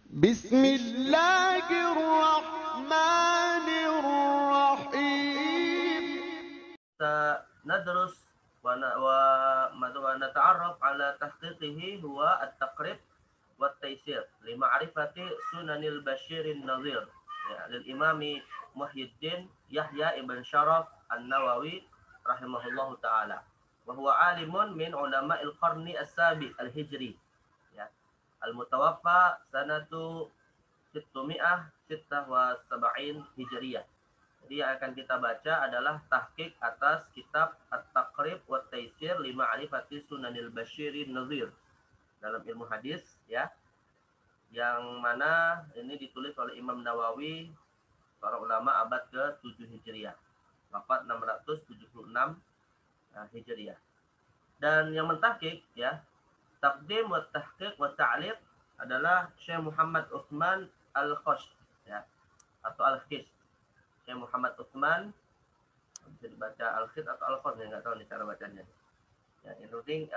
بسم الله الرحمن الرحيم. ندرس ونتعرف على تحقيقه هو التقريب والتيسير لمعرفة سنن البشير النظير للإمام محي الدين يحيى بن شرف النووي رحمه الله تعالى، وهو عالم من علماء القرن السابع الهجري المتوفى سنة 676 Hijriyah. Jadi yang akan kita baca adalah tahqiq atas kitab At-Taqrib wa Taisir li Ma'rifati Sunanil Basyirin Nadhir dalam ilmu hadis ya, yang mana ini ditulis oleh Imam Nawawi, para ulama abad ke-7 Hijriah, wafat 676 Hijriah. Dan yang mentahqiq ya, taqdim wa tahqiq wa ta'liq adalah Syekh Muhammad Utsman Al-Khosh ya, atau Al-Khish. Syekh Muhammad Utsman, bisa dibaca Al-Khid atau Al-Khosh, nggak tahu nih cara bacanya. Ya, ini penting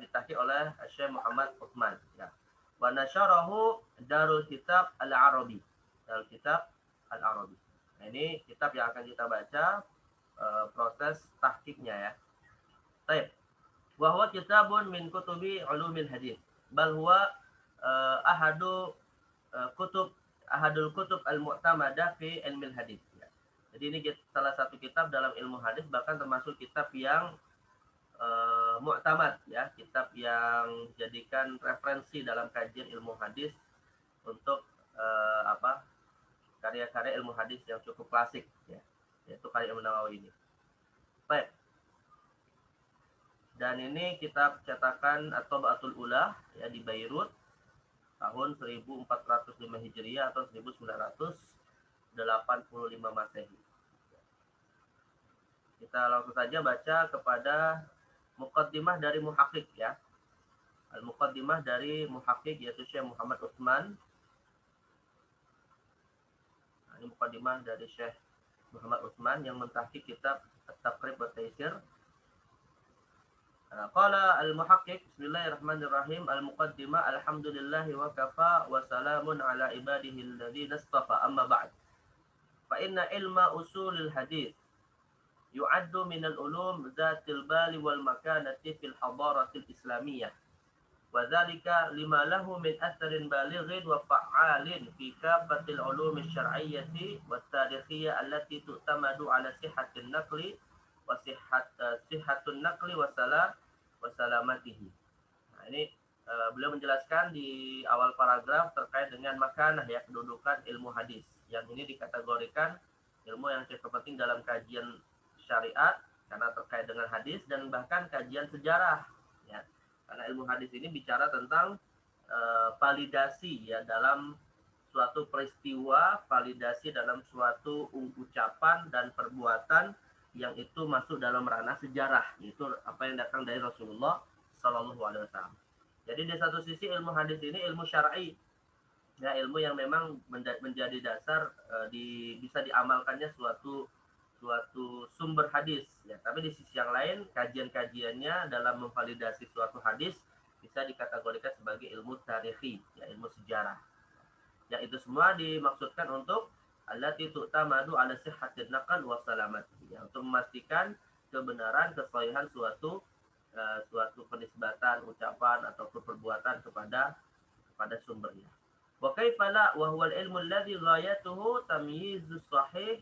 ditahqiq oleh Syekh Muhammad Utsman ya. Wa nasyarahu Darul Kitab Al-Arabi. Darul Kitab Al-Arabi. Nah, ini kitab yang akan kita baca proses tahqiqnya ya. Baik. Wa huwa kitabun min kutubi ulumil hadis. Bal huwa ahadul kutub al-mu'tamadah fi ilmil hadis. Ya. Jadi ini salah satu kitab dalam ilmu hadis, bahkan termasuk kitab yang mu'tamad ya, kitab yang dijadikan referensi dalam kajian ilmu hadis untuk karya-karya ilmu hadis yang cukup klasik ya, yaitu karya Imam Nawawi ini. Baik. Dan ini kitab cetakan At-Tab'atul Ula ya, di Beirut tahun 1405 Hijriah atau 1985 Masehi. Kita langsung saja baca kepada muqaddimah dari muhaqqiq ya. Al-muqaddimah dari muhaqqiq yaitu Syekh Muhammad Utsman. Nah, ini muqaddimah dari Syekh Muhammad Utsman yang mentahqiq kitab At-Taqrib wa Taisir. Qala al-muhaqqiq bismillahirrahmanirrahim al-muqaddimah alhamdulillahi wa kafa wa salamun ala ibadihi alladhina istafa amma ba'd fa inna ilma usulil hadith yu'addu min al-ulum dhatil bali wal makanati fil hadaratil islamiyah wa dhalika lima lahu min atharin balighin wa fa'alin fi kafatil ulum asy-syar'iyyati wat tarikhiyah allati tu'tamadu ala sihhatin naqli wa sihhatun naqli wa salamatihi. Nah, ini beliau menjelaskan di awal paragraf terkait dengan makanah ya, kedudukan ilmu hadis. Yang ini dikategorikan ilmu yang cukup penting dalam kajian syariat karena terkait dengan hadis dan bahkan kajian sejarah ya. Karena ilmu hadis ini bicara tentang validasi ya dalam suatu peristiwa, validasi dalam suatu ucapan dan perbuatan yang itu masuk dalam ranah sejarah, yaitu apa yang datang dari Rasulullah Shallallahu Alaihi Wasallam. Jadi di satu sisi ilmu hadis ini ilmu syar'i, ya, ilmu yang memang menjadi dasar bisa diamalkannya suatu sumber hadis. Ya. Tapi di sisi yang lain kajian-kajiannya dalam memvalidasi suatu hadis bisa dikategorikan sebagai ilmu tarikhi, ya, ilmu sejarah. Yang itu semua dimaksudkan untuk allati tu'tamadu ala sihhatin naqal wa salamatihi, ya, untuk memastikan kebenaran, kesahihan suatu penisbatan, ucapan atau perbuatan kepada sumbernya. Wa kaifa la wa huwa al-ilmu alladhi ghayatuhu tamyizus sahih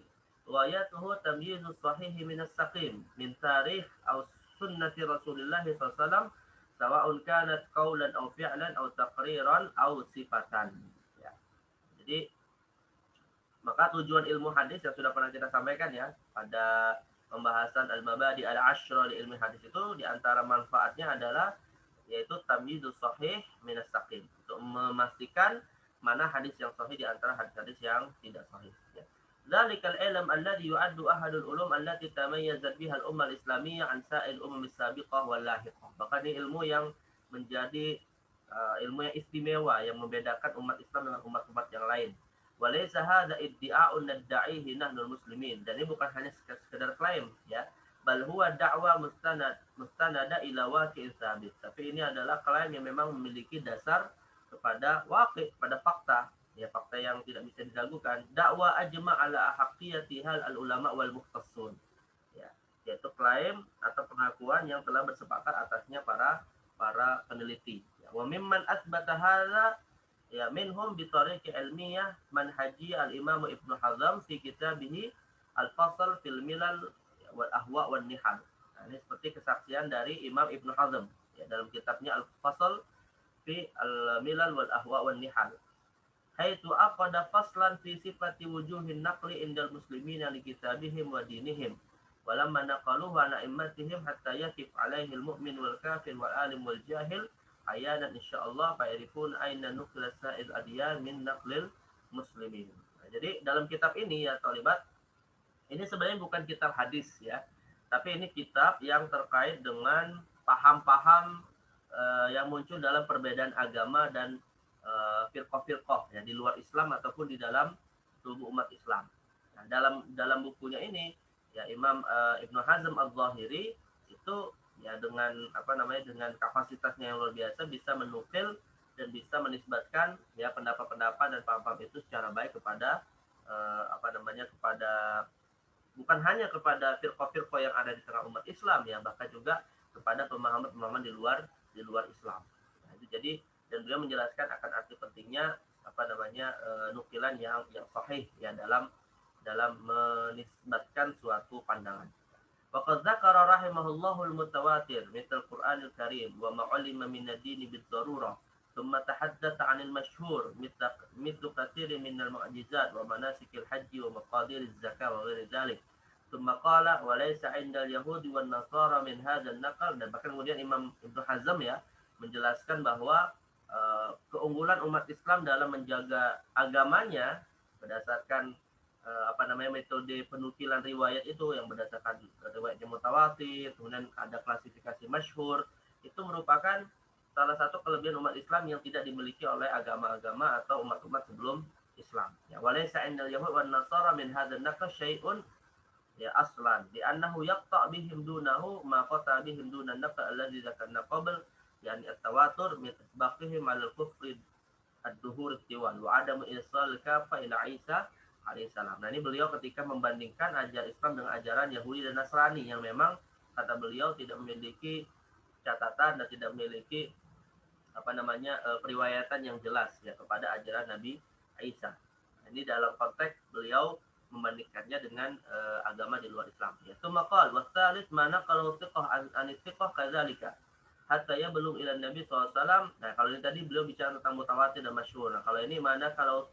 min as-saqim min tarikh aw sunnati Rasulillah sallallahu alaihi wasallam sawa'un kanat qawlan aw fi'lan aw taqriran aw sifatan. Ya. Jadi maka tujuan ilmu hadis yang sudah pernah kita sampaikan ya pada pembahasan al-mabadi al-ashra di ilmu hadis itu, di antara manfaatnya adalah yaitu tamyizus sahih min as-saqim, untuk memastikan mana hadis yang sahih di antara hadis-hadis yang tidak sahih ya. Dzalikal ilm alladhi yu'addu ahadul ulum allati tamayyazat biha al-ummah al-islamiyyah an sa'il umam as-sabiqah wal lahiqah. Bahkan ini ilmu yang menjadi ilmu yang istimewa yang membedakan umat Islam dengan umat-umat yang lain. Walaysa hadza iddi'a'un nadda'ihi nahnul muslimin, dan ini bukan hanya sekedar klaim ya, bal huwa da'wa mustanada ila waqi'in sabit, tapi ini adalah klaim yang memang memiliki dasar kepada waqi', pada fakta, ya fakta yang tidak bisa diragukan. Dakwa ajma' ala haqqiyati hal al ulama wal mukhtassun. Ya, yaitu klaim atau pengakuan yang telah bersepakat atasnya para peneliti. Ya, wa mimman atsbata hadza ya minhum bi tariqi ilmiyah manhaji al-Imam Ibnu Hazm fi kitabih al-Fasl fil Milal wal Ahwa wan Nihal. Nah, ini seperti kesaksian dari Imam Ibnu Hazm ya, dalam kitabnya Al-Fasl fi al-Milal wal Ahwa wan Nihal. Haitsu aqada faslan fi sifati wujuhin naqli indal muslimina li kitabihim wa dinihim. Walamma naqaluhu an a'immatihim hatta yakif alaihi al-mu'min wal kafir wal alim wal jahil ayanan insyaallah fa'irifun aina nukla sa'il adyan min naqlil muslimin. Nah, jadi dalam kitab ini ya Thalibat, ini sebenarnya bukan kitab hadis ya, tapi ini kitab yang terkait dengan paham-paham yang muncul dalam perbedaan agama dan firqah-firqah ya di luar Islam ataupun di dalam tubuh umat Islam. Nah, dalam bukunya ini ya Imam Ibnu Hazm Al-Zahiri itu ya dengan dengan kapasitasnya yang luar biasa bisa menukil dan bisa menisbatkan ya pendapat-pendapat dan paham-paham itu secara baik kepada kepada bukan hanya kepada firqah-firqah yang ada di tengah umat Islam ya, bahkan juga kepada pemahaman-pemahaman di luar Islam. Nah, itu jadi dan beliau menjelaskan akan arti pentingnya nukilan yang sahih ya dalam menisbatkan suatu pandangan. وقد ذكر رحمه الله المتواتر مثل القرآن الكريم وما علم من الدين بالضرورة ثم تحدث عن المشهور مثل كثير من المعجزات ومناسك الحج ومقادير الزكاة وغير ذلك ثم قال وليس عند اليهود والنصارى من هذا النقل. Dan bahkan kemudian Imam Ibnu Hazm ya menjelaskan bahwa keunggulan umat Islam dalam menjaga agamanya berdasarkan metode penukilan riwayat itu yang berdasarkan riwayat yang mutawatir, kemudian ada klasifikasi masyhur, itu merupakan salah satu kelebihan umat Islam yang tidak dimiliki oleh agama-agama atau umat-umat sebelum Islam. Ya, walaysa indal yahud wan nasara min hadzal naqsh syai'un ya aslan di annahu yaqta bihim dunahu ma qata bihim dunan naql alladzi dzakarna qabl yani at-tawatur min baqihim 'ala al-kufri ad-duhur istiwan wa adamu isal kafa ila Isa alaihissalam. Nah, ini beliau ketika membandingkan ajaran Islam dengan ajaran Yahudi dan Nasrani yang memang kata beliau tidak memiliki catatan dan tidak memiliki periwayatan yang jelas ya kepada ajaran Nabi Isa. Nah, ini dalam konteks beliau membandingkannya dengan agama di luar Islam. Ya, tsumaqal wa tsalits mana kalau thiqah an thiqah kadzalika. Hatta ya belum ila Nabi SAW. Nah, kalau ini tadi beliau bicara tentang mutawatir dan masyhur. Nah, kalau ini mana kalau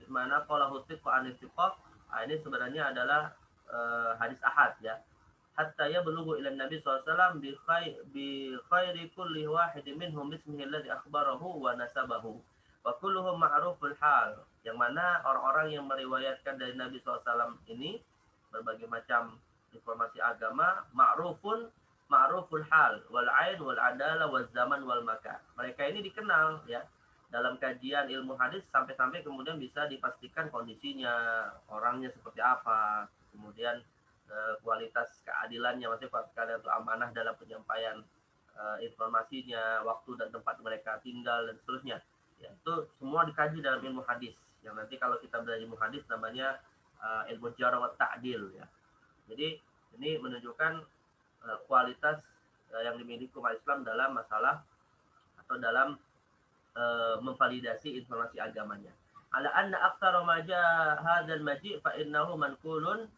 thiqah an thiqah, ini sebenarnya adalah hadis ahad ya. Hatta ya belum ila Nabi SAW bi khairi kulli wahidin minhum bismihi alladhi akhbarahu wa nasabahu. Wa kulluhum ma'ruful hal. Yang mana orang-orang yang meriwayatkan dari Nabi SAW ini berbagai macam informasi agama, ma'ruful hal wal ain wal adala wal zaman wal makan. Mereka ini dikenal ya dalam kajian ilmu hadis sampai-sampai kemudian bisa dipastikan kondisinya, orangnya seperti apa, kemudian kualitas keadilannya, maksudnya kalian itu amanah dalam penyampaian informasinya, waktu dan tempat mereka tinggal dan seterusnya. Ya, itu semua dikaji dalam ilmu hadis. Yang nanti kalau kita belajar ilmu hadis namanya ilmu jarh wa ta'dil ya. Jadi ini menunjukkan kualitas yang dimiliki umat Islam dalam masalah atau dalam memvalidasi informasi agamanya. Ala anna aktsara ma jaa hadzal maji' fa innahu manqulun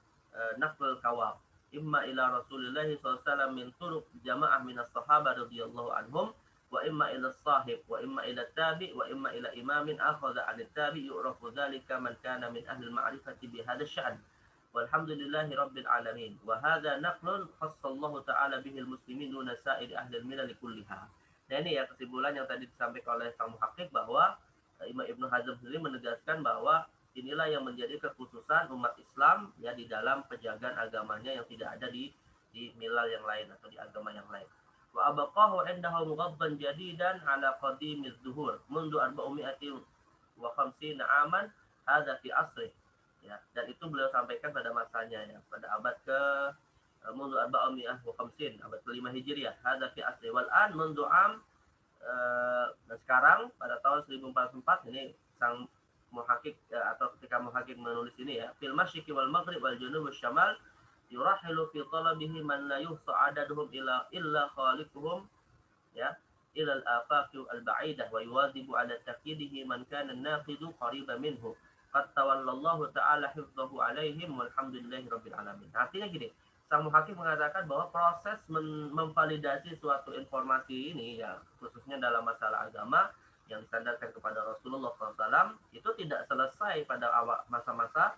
naql kawab imma ila Rasulillah sallallahu alaihi wasallam min turuq jamaah min as-sahabah radhiyallahu anhum wa imma ila as-sahib wa imma ila tabi wa imma ila imamin akhadha 'an at-tabi yu'rafu dzalika man kana min ahli al-ma'rifati bi hadzal sya'n. Walhamdulillahi rabbil alamin. Wa hadza naqlun khassallahu ta'ala bihil muslimin duna sa'iri ahli al-milal kulliha. Nah, ini ya kesimpulan yang tadi disampaikan oleh sang muhakkik bahwa Imam Ibnu Hazm sendiri menegaskan bahwa inilah yang menjadi kekhususan umat Islam ya di dalam penjagaan agamanya yang tidak ada di milal yang lain atau di agama yang lain. Wa abaqahu indahu mughaddan jadidan ala qadimiz zuhur mundu 450 aman hadza fi asri. Ya, dan itu beliau sampaikan pada masanya ya, pada abad ke mundu 450 abad ke-5 Hijriah. Hadza fi asri wal an mundu am Dan sekarang pada tahun 1044 ini sang muhakik atau ketika muhakik menulis ini ya, fil masyriqi wal maghrib wal junub wal syamal yurahilu fi talabihi man la yuhsa adaduhum illa khaliquhum ya ila al-afaq al-ba'idah wa yuwazibu ala taqyidihi man kana an-naqidu qariban minhu qad tawallallahu ta'ala hifdhahu alaihim walhamdulillahi rabbil alamin. Artinya gini, sang muhakkim mengatakan bahwa proses memvalidasi suatu informasi ini ya khususnya dalam masalah agama yang disandarkan kepada Rasulullah SAW itu tidak selesai pada awal masa-masa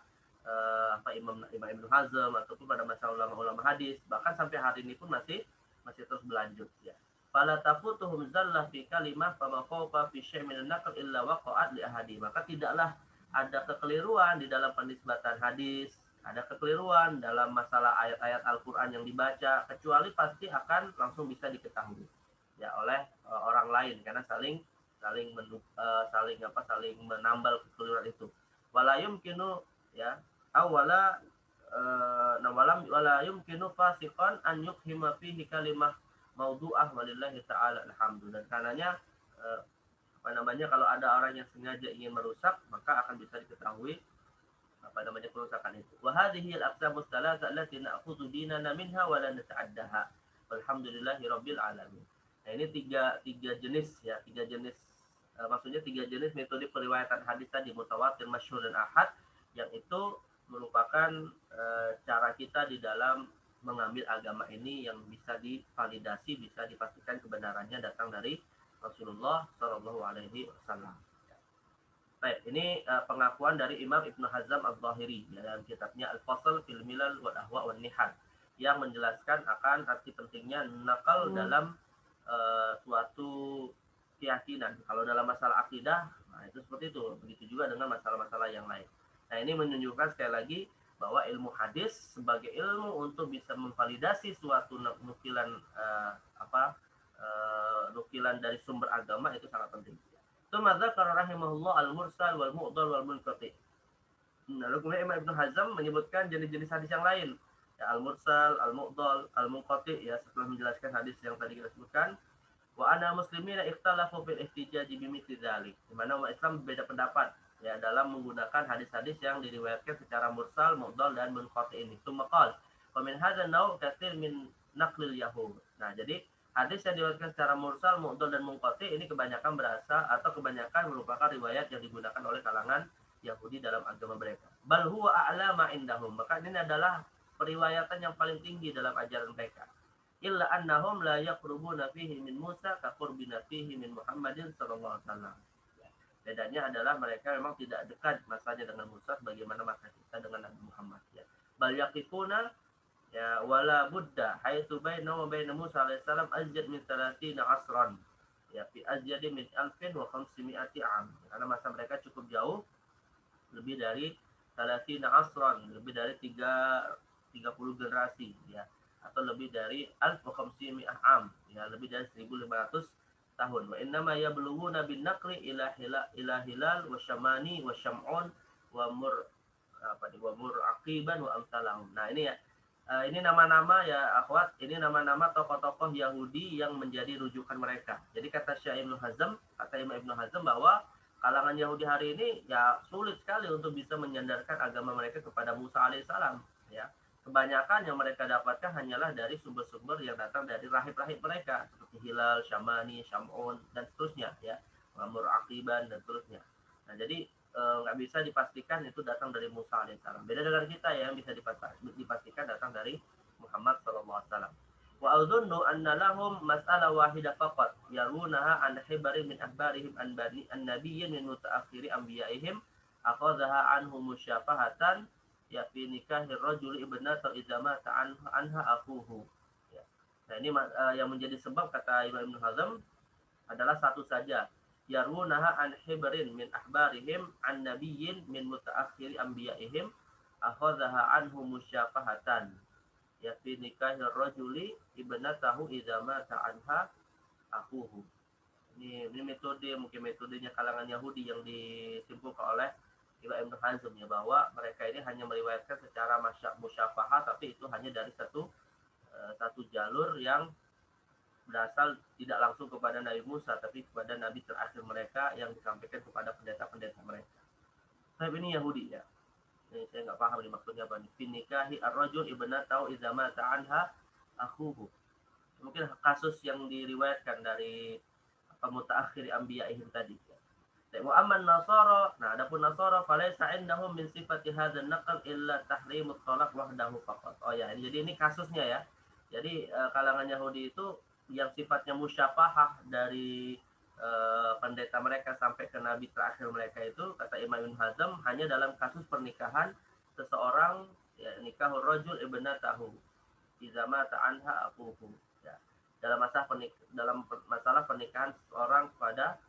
Imam Ibnu Hazm ataupun pada masa ulama-ulama hadis, bahkan sampai hari ini pun masih terus berlanjut ya. Fala tafutuhum zallah fi kalimah fama fawqa fi syai' min an-naql illa waqa'at li ahadi. Maka tidaklah ada kekeliruan di dalam penisbatan hadis, ada kekeliruan dalam masalah ayat-ayat Al-Qur'an yang dibaca, kecuali pasti akan langsung bisa diketahui ya oleh orang lain karena saling menambal kekeliruan itu. Wala yumkinu ya awala wala yumkinu fasiqan an yukhima fihi kalimah maudu'ah walillahi ta'ala alhamdu. Dan karenanya kalau ada orang yang sengaja ingin merusak maka akan bisa diketahui kerusakan itu. Wa hadhihi al-aqsamu tsalatsa allati na'khudhu dinana minha wa la nata'addaha. Walhamdulillahi rabbil alamin. Nah, ini tiga jenis ya, maksudnya tiga jenis metode periwayatan hadis tadi, mutawatir, masyhur dan ahad, yang itu merupakan cara kita di dalam mengambil agama ini yang bisa divalidasi, bisa dipastikan kebenarannya datang dari Rasulullah Shallallahu Alaihi Wasallam. Baik, ini pengakuan dari Imam Ibnu Hazm Al-Zahiri dalam kitabnya Al-Fasl fil Milal wal Ahwa wal Nihal yang menjelaskan akan arti pentingnya nakal dalam suatu keyakinan. Kalau dalam masalah akidah, nah itu seperti itu. Begitu juga dengan masalah-masalah yang lain. Nah, ini menunjukkan sekali lagi bahwa ilmu hadis sebagai ilmu untuk bisa memvalidasi suatu nukilan nukilan dari sumber agama itu sangat penting. Tsumma dzakara rahimahullah al-mursal wal mu'dal wal munqati. Lalu kemudian Imam Ibnu Hazm menyebutkan jenis-jenis hadis yang lain. Ya, al-mursal, al-mu'dal, al-munqati ya setelah menjelaskan hadis yang tadi kita sebutkan. Wa ana muslimina ikhtalafu fil ihtijaj bimithli dzalik. Di mana umat Islam berbeda pendapat ya dalam menggunakan hadis-hadis yang diriwayatkan secara mursal, mu'dal dan munqati ini. Tsumma qala wa min hadzal naw' katsir min naqlil yahud. Nah, jadi hadis yang diriwayatkan secara mursal, mu'dal dan munqati ini kebanyakan merupakan riwayat yang digunakan oleh kalangan Yahudi dalam agama mereka. Bal huwa a'la ma indahum. Maka ini adalah periwayatan yang paling tinggi dalam ajaran mereka. Illa annahum la yaqrubuna fihi min Musa ka qurbina fihi min Muhammadin sallallahu alaihi wasallam. Bedanya adalah mereka memang tidak dekat masanya dengan Musa sebagaimana masa kita dengan Nabi Muhammad ya. Bal yaqifuna ya wala budda haitsu baina wa baina Musa alaihi salam azjad min 30 asran. Ya fi azjad min 1500 am. Karena masa mereka cukup jauh, lebih dari 30 asran, lebih dari 30 generasi ya, atau lebih dari 1500 am ya, lebih dari 1500 tahun. Wa inna ma yablughuna bin naqli ila hilal wa syamani wa syam'un wa mur aqiban wa amsalahum. Nah, ini ya, ini nama-nama ya akhwat, ini nama-nama tokoh-tokoh Yahudi yang menjadi rujukan mereka. Jadi kata Imam Ibnu Hazm bahwa kalangan Yahudi hari ini ya sulit sekali untuk bisa menyandarkan agama mereka kepada Musa alaihissalam ya. Kebanyakan yang mereka dapatkan hanyalah dari sumber-sumber yang datang dari rahib-rahib mereka seperti Hilal, Syamani, Syam'un dan seterusnya ya, Mamur Aqiban dan seterusnya. Nah, jadi nggak bisa dipastikan itu datang dari Musa alaihissalam. Beda dengan kita ya, yang bisa dipastikan datang dari Muhammad sallallahu alaihi wasallam. Wa adzunnu anna lahum mas'alah wahidah faqat yarunaha an hibari min ahbarihim an nabiyyin min mutaakhiri anbiya'ihim akhadhaha anhum musyafahatan ya fi nikahir rajul ibnata idza mata anha akuhu ya. Nah, ini yang menjadi sebab kata Imam Ibnu Hazm adalah satu saja, yarunaha an hibrin min ahbarihim an nabiyyin min mutaakhiri anbiya'ihim akhadhaha anhum musyafahatan ya fi nikahir rajuli ibnatahu idza mata anha akuhu. Ini mungkin metodenya kalangan Yahudi yang disimpulkan oleh Ibnu Hazm ya, bahwa mereka ini hanya meriwayatkan secara musyafahah, tapi itu hanya dari satu jalur yang berasal tidak langsung kepada Nabi Musa, tapi kepada Nabi terakhir mereka yang disampaikan kepada pendeta-pendeta mereka. Tapi ini Yahudi ya. Ini saya nggak paham ini maksudnya apa nih. Finikahi ar-rajul ibnatahu idza mata anha akhuhu. Mungkin kasus yang diriwayatkan dari mutaakhir anbiya'ihim tadi. Wa amman nasara, nah adapun nasara falaysa indahum min sifati hadzal naql illa tahrimut talaq wahdahu faqat. Oh ya, jadi ini kasusnya ya. Jadi kalangan Yahudi itu yang sifatnya musyafahah dari pendeta mereka sampai ke nabi terakhir mereka itu, kata Imam Ibn Hazm, hanya dalam kasus pernikahan seseorang, ya, nikahur rajul ibnatahu idza mata anha aquhu. Ya. Dalam masalah pernikahan seseorang kepada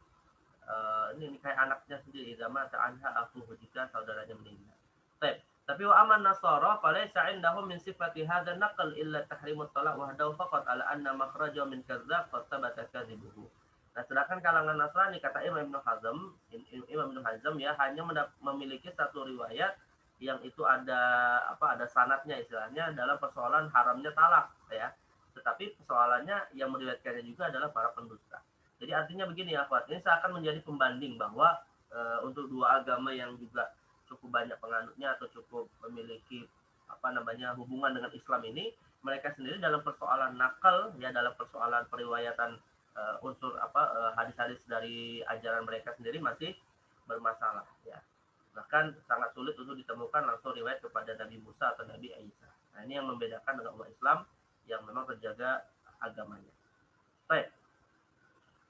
ini kayak anaknya sendiri, zaman ta'anha aku jika saudaranya meninggal. Baik. Tapi wa aman nasara falaysa indahum min sifati hadha naql illa tahrimut talaq wahdahu faqat ala anna makhraja min kadzdzab qad thabata kadzibuhu. Nah, sedangkan kalangan Nasrani kata Imam Ibn Hazm ya hanya memiliki satu riwayat yang itu ada sanadnya istilahnya dalam persoalan haramnya talak ya. Tetapi persoalannya yang meriwayatkannya juga adalah para pendusta. Jadi artinya begini ya, Pak. Ini seakan menjadi pembanding bahwa untuk dua agama yang juga cukup banyak penganutnya atau cukup memiliki hubungan dengan Islam ini, mereka sendiri dalam persoalan nakal ya, dalam persoalan periwayatan unsur hadis-hadis dari ajaran mereka sendiri masih bermasalah ya. Bahkan sangat sulit untuk ditemukan langsung riwayat kepada Nabi Musa atau Nabi Isa. Nah, ini yang membedakan dengan umat Islam yang memang terjaga agamanya. Baik.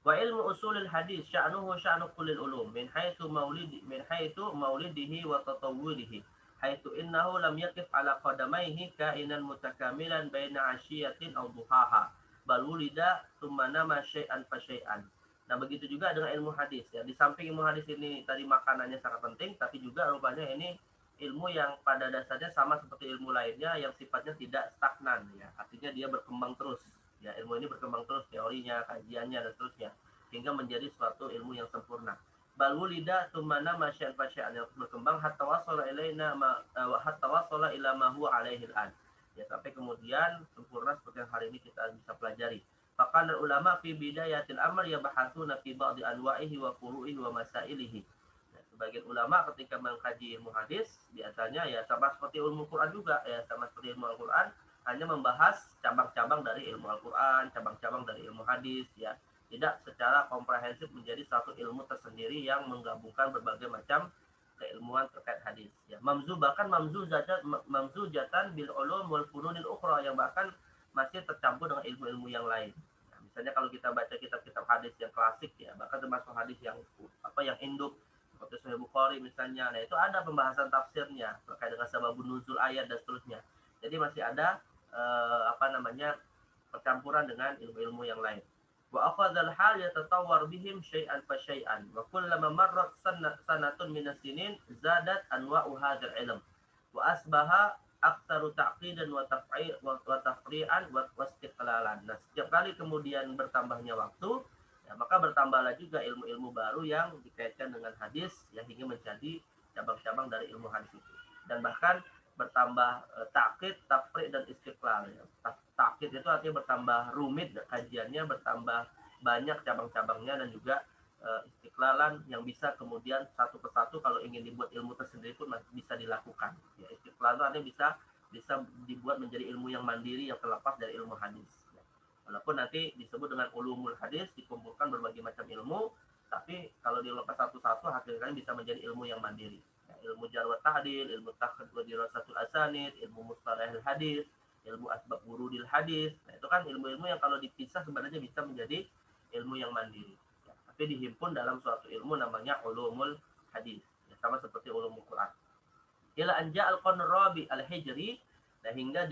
Wa ilmu usulil hadis sya'nuhu sya'nu kullil ulum min haitsu maulidihi wa tatawwurihi haitsu innahu lam yaqif ala qadamaihi kainan mutakamilan baina 'ashiyatin aw duhaha bal wulida thumma nama syai'an fa syai'an. Nah, begitu juga dengan ilmu hadis ya. Di samping ilmu hadis ini tadi makanannya sangat penting, tapi juga rupanya ini ilmu yang pada dasarnya sama seperti ilmu lainnya yang sifatnya tidak stagnan ya. Artinya dia berkembang terus. Ya, ilmu ini berkembang terus, teorinya, kajiannya dan seterusnya hingga menjadi suatu ilmu yang sempurna. Bal wulida tsumma masyan fasyan yang berkembang hatta wasala ila ma huwa alaihi al-an. Ya, sampai kemudian sempurna seperti yang hari ini kita bisa pelajari. Faqala ulama fi bidayatil amr yabahatsuna fi ba'd anwa'ihi wa furu'ihi wa masailihi. Sebagian ulama ketika mengkaji ilmu hadis biasanya ya sama seperti ilmu Quran juga ya, sama seperti ilmu Al-Quran, hanya membahas cabang-cabang dari ilmu Al-Quran, cabang-cabang dari ilmu hadis ya, tidak secara komprehensif menjadi satu ilmu tersendiri yang menggabungkan berbagai macam keilmuan terkait hadis ya. Mamzujatan bil ulum wal fununil ukhra, yang bahkan masih tercampur dengan ilmu-ilmu yang lain. Nah, misalnya kalau kita baca kitab-kitab hadis yang klasik ya, bahkan termasuk hadis yang induk seperti Sahih Bukhari misalnya, nah itu ada pembahasan tafsirnya terkait dengan sababun nuzul ayat dan seterusnya. Jadi masih ada percampuran dengan ilmu-ilmu yang lain. Wa akhadzal hal yatatawwar bihim syai'an fa syai'an wa kullama marrat sanatun min as-sinin zadat anwa'u hadzal ilm wa asbaha aktsaru ta'qidan wa tafri'an wa istiqlalan. Nah, setiap kali kemudian bertambahnya waktu, ya, maka bertambahlah juga ilmu-ilmu baru yang dikaitkan dengan hadis ya, hingga menjadi cabang-cabang dari ilmu hadis itu. Dan bahkan bertambah ta'qid, tafri' dan istiqlal ya. Ta'qid itu artinya bertambah rumit kajiannya, bertambah banyak cabang-cabangnya, dan juga istiqlalan yang bisa kemudian satu persatu kalau ingin dibuat ilmu tersendiri pun masih bisa dilakukan. Ya, istiqlal itu artinya bisa dibuat menjadi ilmu yang mandiri yang terlepas dari ilmu hadis. Walaupun nanti disebut dengan ulumul hadis, dikumpulkan berbagai macam ilmu, tapi kalau dilepas satu-satu hasilnya bisa menjadi ilmu yang mandiri. Ya, ilmu jarh wa ta'dil, ilmu takhrid wa dirasatul asanid, ilmu mustalahil hadis, ilmu asbab wurudil hadis. Nah, itu kan ilmu-ilmu yang kalau dipisah sebenarnya bisa menjadi ilmu yang mandiri. Ya, tapi dihimpun dalam suatu ilmu namanya ulumul hadis. Ya, sama seperti ulumul Quran. Ila anja al-qarn rabi al-hijri, dan hingga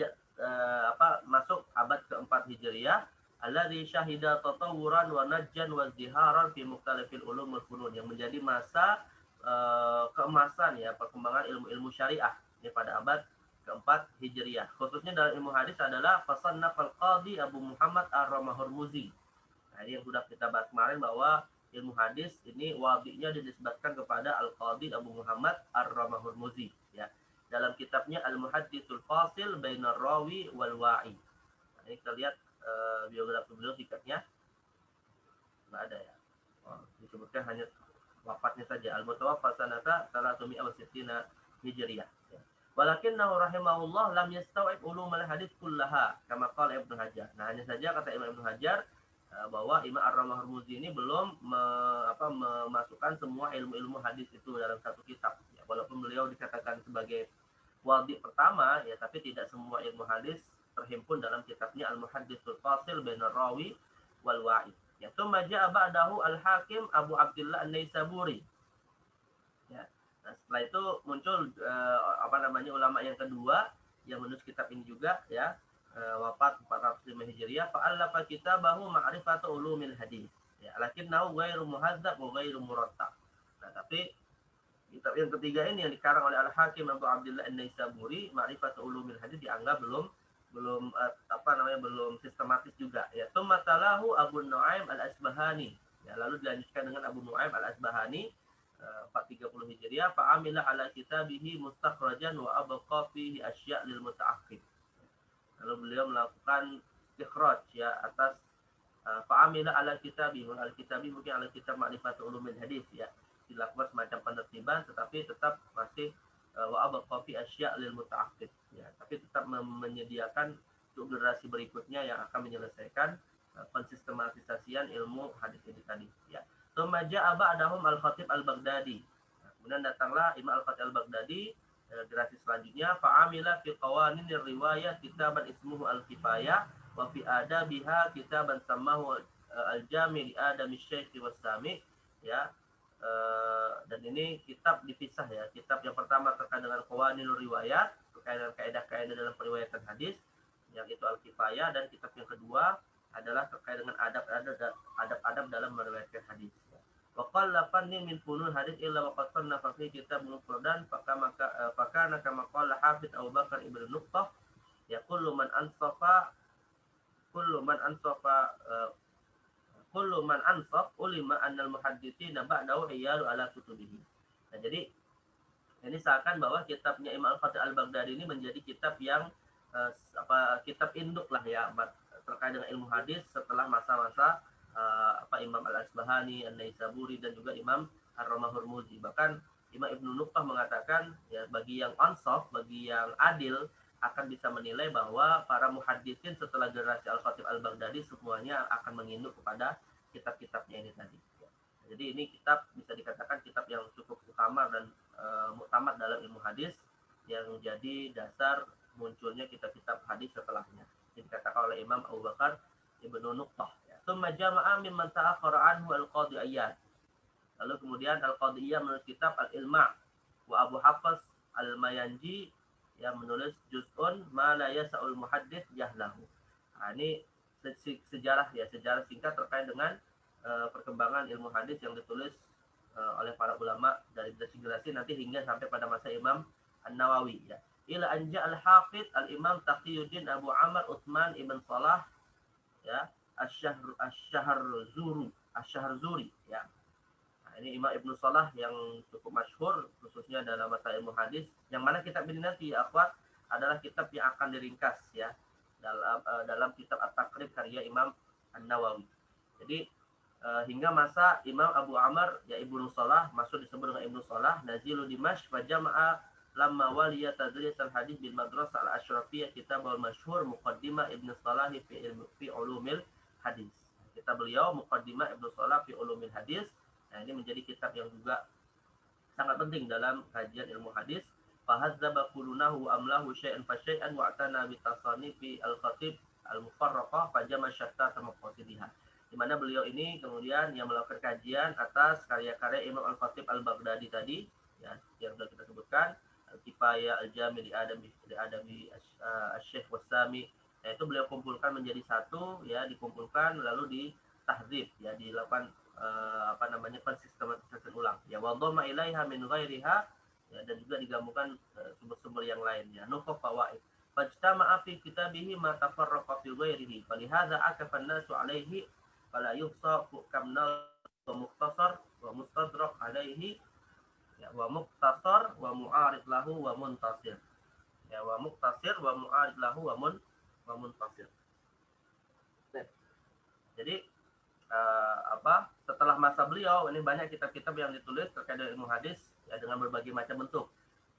masuk abad keempat Hijriyah, alladzi syahida tatawuran wa najjan wa ziharan fi mukhtalifil ulum wal funun, yang menjadi masa keemasan ya, perkembangan ilmu-ilmu syariah ini pada abad keempat Hijriyah. Khususnya dalam ilmu hadis adalah fasannaf al-qadi Abu Muhammad Ar-Ramahurmuzi. Nah, ini yang sudah kita bahas kemarin bahwa ilmu hadis ini wadi'nya dinisbatkan kepada Al-Qadi Abu Muhammad Ar-Ramahurmuzi ya, dalam kitabnya Al-Muhadditsul Fasil Bainar Rawi wal Wa'i. Nah, ini kita lihat biografi beliau singkatnya nggak ada ya. Disebutkan hanya wafatnya saja. Al-mutawaffa sanata 360 Hijriyah. Ya. Walakinnahu rahimahullah lam yastaw'ib ulumul hadis kullaha kama qala Ibnu Hajar. Nah, hanya saja kata Imam Ibnu Hajar bahwa Imam Ar-Ramah-Hurmuzi ini belum memasukkan semua ilmu-ilmu hadis itu dalam satu kitab. Ya, walaupun beliau dikatakan sebagai wadi pertama, ya, tapi tidak semua ilmu hadis terhimpun dalam kitabnya Al-Muhadditsul Fasil bainar rawi wal wa'id. Ya, tsumma ja'a ba'dahu Al-Hakim Abu Abdullah An-Naisaburi. Ya. Nah, setelah itu muncul ulama yang kedua yang menulis kitab ini juga, ya, wafat 405 Hijriah, fa'allafa kitabahu Ma'rifatu Ulumil Hadis. Ya, lakinnahu ghairu muhadzab wa ghairu murattab. Nah, tapi kitab yang ketiga ini yang dikarang oleh Al-Hakim Abu Abdullah An-Naisaburi, Ma'rifatu Ulumil Hadis, dianggap belum sistematis juga. Ya, tsumma talahu Abu Nu'aim Al-Asbahani. Ya, lalu dilanjutkan dengan Abu Nu'aim Al-Asbahani 430 Hijriah, fa'amila ala kitabihi mustakhrajan wa abqa fihi asya' lil muta'aqqib. Lalu beliau melakukan istikhraj, ya, atas fa'amila ala kitabi, al-kitabi mungkin ala kitab Ma'rifatul Ulumil Hadis, ya, dilakukan semacam penertiban, tetapi tetap masih wa abqa fi asya' lil muta'aqqib, ya, tapi tetap menyediakan untuk generasi berikutnya yang akan menyelesaikan pensistematisasian ilmu hadis ini tadi, ya. Tsumma ja'a ba'dahum Al-Khatib Al-Baghdadi. Nah, kemudian datanglah Imam Al-Khatib Al-Baghdadi, generasi selanjutnya, fa'amila fi qawaninir riwayah kitaban ismuhu Al-Kifayah wa fi adabiha kitaban sammahu Al-Jami' li Adami Syekh was-Sami, ya. Dan ini kitab dipisah, ya. Kitab yang pertama terkait dengan qawaninur riwayat, terkait dengan kaidah-kaidah dalam periwayatan hadis, yang itu Al-Kifayah, dan kitab yang kedua adalah terkait dengan adab-adab dalam meriwayatkan hadis. Wa qalla fannin min funun hadis illa wa qad sannafa fi kitab mufradan fakana kama qala Hafidz Abu Bakar Ibnu Nuqtah, ya kullu man ansafa ulima annal muhadditsina ba'dahu iyalu ala kutubihi. Nah, jadi ini seakan bahwa kitabnya Imam Al-Khatib Al-Baghdadi ini menjadi kitab yang kitab induk lah, ya, terkait dengan ilmu hadis setelah masa-masa Imam Al-Asbahani, An-Naisaburi, dan juga Imam Ar-Ramah-Hurmuzi. Bahkan Imam Ibnu Nuqtah mengatakan, ya, bagi yang ansaf, bagi yang adil, akan bisa menilai bahwa para muhaddisin setelah generasi Al-Khatib Al-Baghdadi semuanya akan menginduk kepada kitab-kitabnya ini tadi. Jadi ini kitab bisa dikatakan kitab yang cukup utama dan muktamad dalam ilmu hadis, yang menjadi dasar munculnya kitab-kitab hadis setelahnya. Dikatakan oleh Imam Abu Bakar Ibnu Nuqtah. Tsumma jama'a mimman ta'akhkhara anhu al-Qadhi Iyad. Lalu kemudian Al-Qadhi Iyad menulis kitab Al-Ilma', wa Abu Hafiz Al-Mayanji yang menulis Juz'un ma la yasa'ul muhaddits jahlahu. Nah, ini sejarah singkat terkait dengan perkembangan ilmu hadis yang ditulis oleh para ulama dari generasi nanti hingga sampai pada masa Imam An-Nawawi, ya. Ila anja al-Hafidz al-Imam Taqiyuddin Abu Amr Utsman ibn Salah, ya, Asy-Syahruzuri, ya. Nah, ini Imam Ibnu Salah yang cukup masyhur khususnya dalam masa ilmu hadis, yang mana kitab ini nanti, ya, akhwat, adalah kitab yang akan diringkas, ya, dalam kitab At-Taqrib karya Imam An-Nawawi. Jadi hingga masa Imam Abu Amr, ya, Ibnu Salah, masuk disebut dengan Ibnu Salah, nazilu Dimashq wa jama'a lamma waliya tadris al-hadis bil madrasah al-ashrafiyah kitab al-masyhur Muqaddimah Ibnu Salah fi ulumil hadis. Kitab beliau Muqaddimah Ibnu Salah fi ulumil hadis. Nah, ini menjadi kitab yang juga sangat penting dalam kajian ilmu hadis. Fahazzaba qulunahu amlahu syai'an fa syai'an wa atana bi tasanifi al-khatib al-mufarraqah fa jama' syatta maqasidiha. Di mana beliau ini kemudian yang melakukan kajian atas karya-karya Imam Al-Khatib Al-Baghdadi tadi, ya, yang sudah kita sebutkan, Al-Kifayah, Al-Jami' li Adabi Syekh was-Sami. Nah, itu beliau kumpulkan menjadi satu, ya, dikumpulkan lalu ditahdzib, ya, dilakukan pensistematisasi ulang, ya, wa dhamma ilaiha min ghairiha, ya, dan juga digabungkan sumber-sumber yang lainnya. Nuqaf fawaid fajtama'a fi kitabihi ma tafarraqa fi ghairihi falihadza akafa an-nasu alaihi fala yuhsa kamnal wa mukhtasar wa mustadrak alaihi, ya, wa mukhtasar wa mu'arid lahu wa muntasir, ya, wa mukhtasir wa mu'arid lahu wa muntasir. Jadi setelah masa beliau ini banyak kitab-kitab yang ditulis terkait dengan ilmu hadis ya dengan berbagai macam bentuk,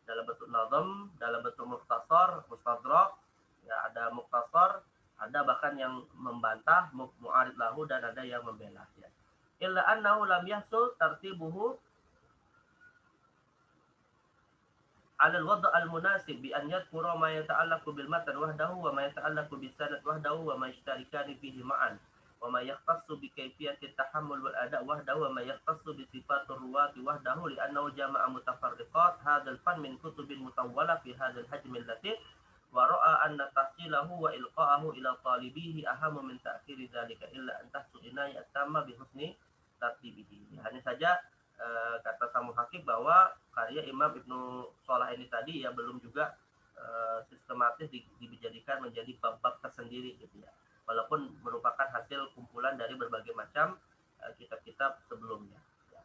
dalam bentuk nazam, dalam bentuk mukhtasar, mustadrak, ya ada mukhtasar, ada bahkan yang membantah, mu'arid lahu, dan ada yang membela ya. Illa annahu lam yahsul tartibuhu على الوضع المناسب بأن يذكر ما يتعلق بالمتن وحده وما يتعلق بالسند وحده وما يشتركان فيه معا وما يختص بكيفية التحمل والأداء وحده وما يختص بصفات الرواة وحده لأنه جمع متفرقات هذا الفن من كتب مطولة في هذا الحجم اللطيف ورأى أن تحصيله وإلقاءه إلى طالبيه أهم من تأخير ذلك إلا أن تحصل عناية تامة بحسن ترتيبه. Hanya saja kata Samul Hakim bahwa karya Imam Ibnu Shalah ini tadi ya belum juga sistematis dijadikan menjadi bab-bab tersendiri gitu ya, walaupun merupakan hasil kumpulan dari berbagai macam kitab-kitab sebelumnya ya.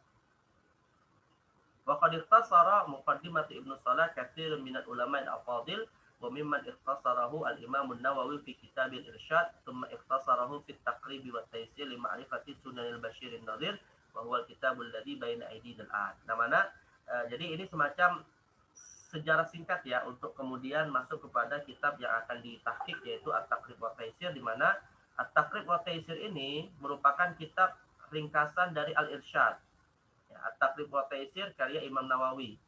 Wa qad ikhtasara muqaddimat Ibnu Shalah katsirun minal ulama al-afadil wa mimman ikhtasarahu al-Imam an-Nawawi fi kitab al-Irsyad thumma ikhtasarahu fi at-Taqrib wa at-Taysir li ma'rifati Sunan al-Bashir an-Nadhir bahwa kitabul ladzi baina aydina al-an. Nah, mana jadi ini semacam sejarah singkat ya untuk kemudian masuk kepada kitab yang akan ditahqiq yaitu At-Taqrib wa Taysir, di mana At-Taqrib wa Taysir ini merupakan kitab ringkasan dari Al-Irsyad. Ya, At-Taqrib wa Taysir karya Imam Nawawi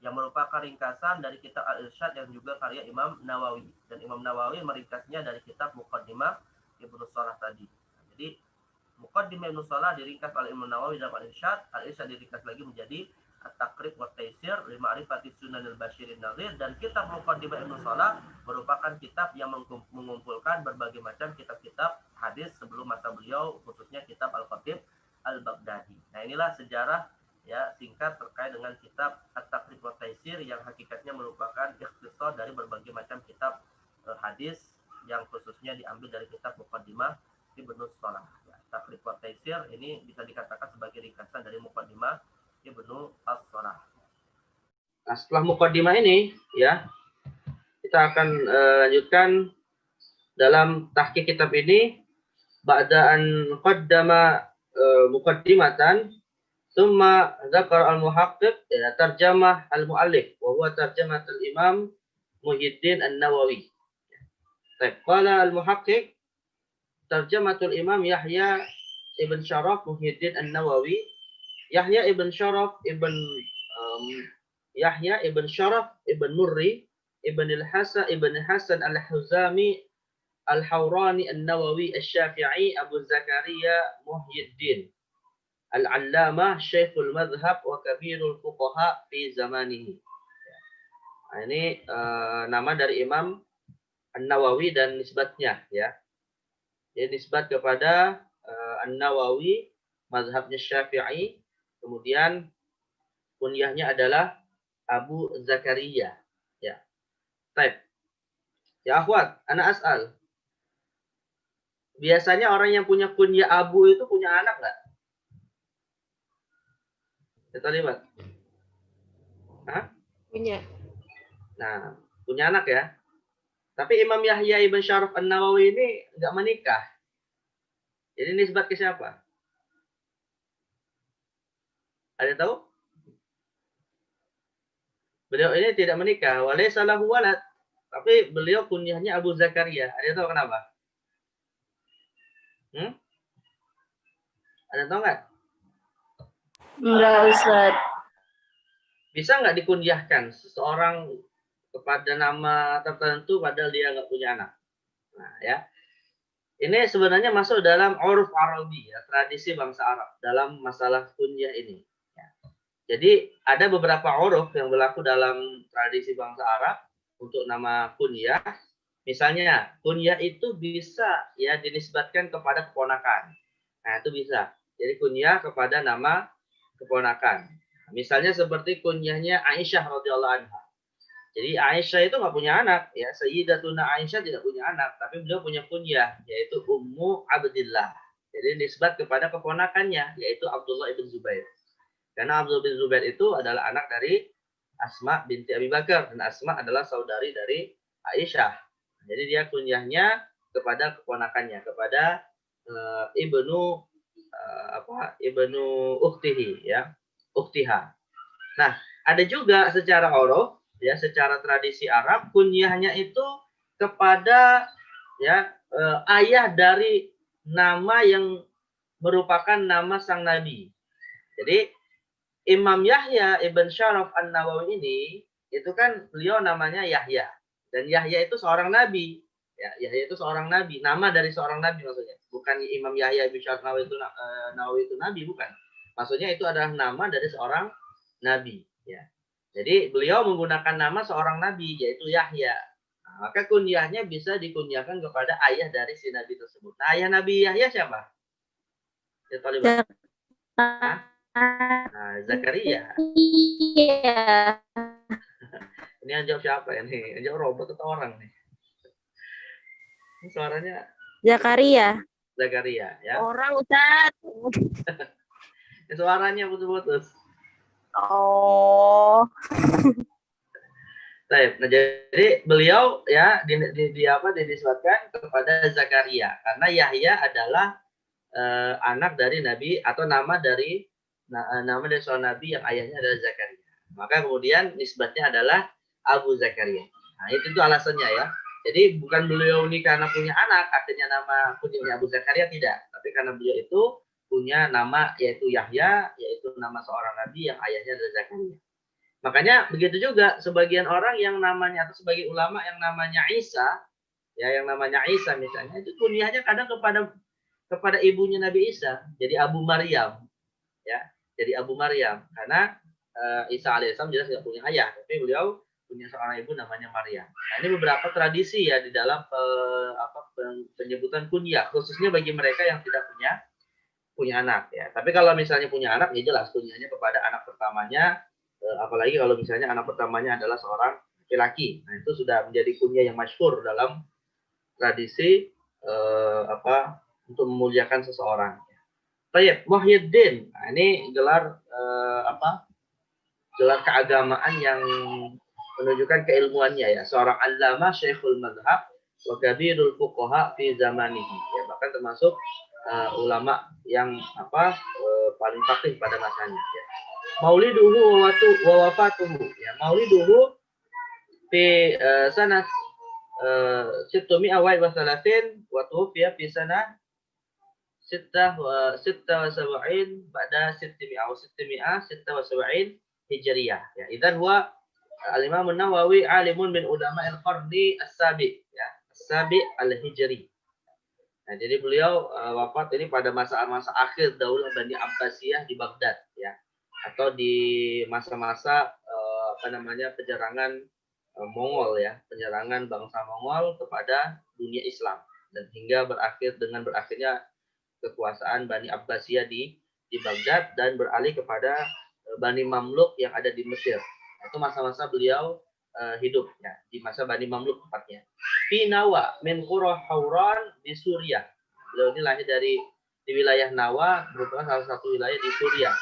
yang merupakan ringkasan dari kitab Al-Irsyad yang juga karya Imam Nawawi, dan Imam Nawawi meringkasnya dari kitab Muqaddimah Ibnu Shalah tadi. Jadi Muqaddimah Ibnu Shalah diringkas oleh Imam Nawawi dalam Al-Irsyad, Al-Irsyad diringkas lagi menjadi At-Taqrib wa Taysir li ma'rifati Sunan al-Bashir an-Nadhir, dan kitab Muqaddimah Ibnu Shalah merupakan kitab yang mengumpulkan berbagai macam kitab-kitab hadis sebelum masa beliau, khususnya kitab Al-Khatib Al-Baghdadi. Nah, inilah sejarah ya singkat terkait dengan kitab At-Taqrib wa Taysir yang hakikatnya merupakan ikhtisar dari berbagai macam kitab hadis yang khususnya diambil dari kitab Muqaddimah Ibnu Shalah. Taqrib wa Taysir ini bisa dikatakan sebagai ringkasan dari Muqaddimah Ibnu Shalah. Nah, setelah Muqaddimah ini ya, kita akan lanjutkan dalam tahqiq kitab ini. Ba'da an qaddama muqaddimatan thumma dzakara al-muhaqqiq ya tarjamah al-muallif wa huwa tarjamatul Imam Muhyiddin An-Nawawi. Qala al-muhaqqiq tarjamatul Imam Yahya ibn Sharaf Muhyiddin An-Nawawi. Yahya ibn Sharaf ibn Murri ibn al-Hasan ibn Hasan al-Huzami al-Hawrani An-Nawawi Asy-Syafi'i Abu Zakaria Muhyiddin al-Allamah Syekhul Madhhab wa kabirul fuqaha fi zamanihi. Nah, ini nama dari Imam An-Nawawi dan nisbatnya ya. Jadi nisbat kepada An-Nawawi, mazhabnya Syafi'i, kemudian kunyahnya adalah Abu Zakaria. Ya. Baik. Ya akhwat, ana as'al. Biasanya orang yang punya kunyah Abu itu punya anak nggak? Kita lihat. Hah? Punya. Nah, punya anak ya. Tapi Imam Yahya ibn Sharaf An-Nawawi ini nggak menikah. Jadi nisbat ke siapa? Ada tahu? Beliau ini tidak menikah. Walaysa lahu walad. Tapi beliau kunyahnya Abu Zakaria. Ada tahu kenapa? Ada tahu nggak? Enggak, Ustaz. Bisa nggak dikunyahkan seseorang kepada nama tertentu padahal dia nggak punya anak? Nah, ya. Ini sebenarnya masuk dalam uruf Arabi, ya, tradisi bangsa Arab dalam masalah kunyah ini. Ya. Jadi ada beberapa uruf yang berlaku dalam tradisi bangsa Arab untuk nama kunyah. Misalnya kunyah itu bisa ya dinisbatkan kepada keponakan. Nah itu bisa. Jadi kunyah kepada nama keponakan. Misalnya seperti kunyahnya Aisyah radhiyallahu anha. Jadi Aisyah itu nggak punya anak, ya Sayyidatuna Aisyah tidak punya anak, tapi beliau punya kunyah yaitu Ummu Abdillah. Jadi nisbat kepada keponakannya yaitu Abdullah ibn Zubair. Karena Abdullah bin Zubair itu adalah anak dari Asma binti Abi Bakar dan Asma adalah saudari dari Aisyah. Jadi dia kunyahnya kepada keponakannya, kepada ibnu ibnu ukhtihi ya, ukhtiha. Nah, ada juga secara uruf ya, secara tradisi Arab kunyahnya itu kepada ya ayah dari nama yang merupakan nama sang nabi. Jadi Imam Yahya Ibn Syaraf An-Nawawi ini itu kan beliau namanya Yahya, dan Yahya itu seorang nabi. Ya, Yahya itu seorang nabi, nama dari seorang nabi maksudnya. Bukan Imam Yahya Ibn Syaraf Nawawi itu nabi, bukan. Maksudnya itu adalah nama dari seorang nabi, ya. Jadi beliau menggunakan nama seorang nabi yaitu Yahya. Nah, maka kunyahnya bisa dikunyahkan kepada ayah dari si nabi tersebut. Nah, ayah Nabi Yahya siapa? Ya, nah, Zakaria. Iya. Ini yang jawab siapa ya nih? Yang jawab robot atau orang nih? Ini suaranya Zakaria. Zakaria ya. Orang, Ustaz. Suaranya putus-putus. Oh. Nah, jadi beliau ya dinisbatkan kepada Zakaria karena Yahya adalah anak dari Nabi atau nama dari seorang Nabi yang ayahnya adalah Zakaria. Maka kemudian nisbatnya adalah Abu Zakaria. Nah, itu alasannya ya. Jadi bukan beliau ini karena punya anak artinya nama kunyahnya Abu Zakaria, tidak. Tapi karena beliau itu punya nama yaitu Yahya, yaitu nama seorang nabi yang ayahnya adalah Zakaria. Makanya begitu juga sebagian orang yang namanya atau sebagai ulama yang namanya Isa, ya yang namanya Isa misalnya itu kunyahnya kadang kepada ibunya Nabi Isa, jadi Abu Maryam, ya, jadi Abu Maryam karena Isa alaihissalam jelas tidak punya ayah, tapi beliau punya seorang ibu namanya Maryam. Nah, ini beberapa tradisi ya di dalam penyebutan kunyah, khususnya bagi mereka yang tidak punya anak ya. Tapi kalau misalnya punya anak, ya jelas kunyahnya kepada anak pertamanya, apalagi kalau misalnya anak pertamanya adalah seorang laki-laki. Nah, itu sudah menjadi kunyah yang masyhur dalam tradisi untuk memuliakan seseorang. Baik, Muhyiddin. Nah, ini gelar gelar keagamaan yang menunjukkan keilmuannya ya, seorang allama syekhul madhab wa kabirul fuqaha fi zamanihi ya, bahkan termasuk ulama yang paling faqih pada masanya ya. Mauliduhu wa wafatuhu ya, mauliduhu fi sanah 630 wa tuwfiya fi sanah 76 ba'da 676 Hijriyah ya. Idzan huwa Al-Imam An-Nawawi alimun min ulama al-qarni as-sabi ya, as-sabi al-hijri. Nah, jadi beliau wafat ini pada masa-masa akhir Daulah Bani Abbasiyah di Baghdad ya, atau di masa-masa penyerangan Mongol ya, penyerangan bangsa Mongol kepada dunia Islam, dan hingga berakhirnya kekuasaan Bani Abbasiyah di Baghdad dan beralih kepada Bani Mamluk yang ada di Mesir. Itu masa-masa beliau hidup ya, di masa Bani Mamluk tepatnya. Fi Nawa min Qura Hauran di Suriah. Beliau ini lahir di wilayah Nawa, merupakan salah satu wilayah di Suriah.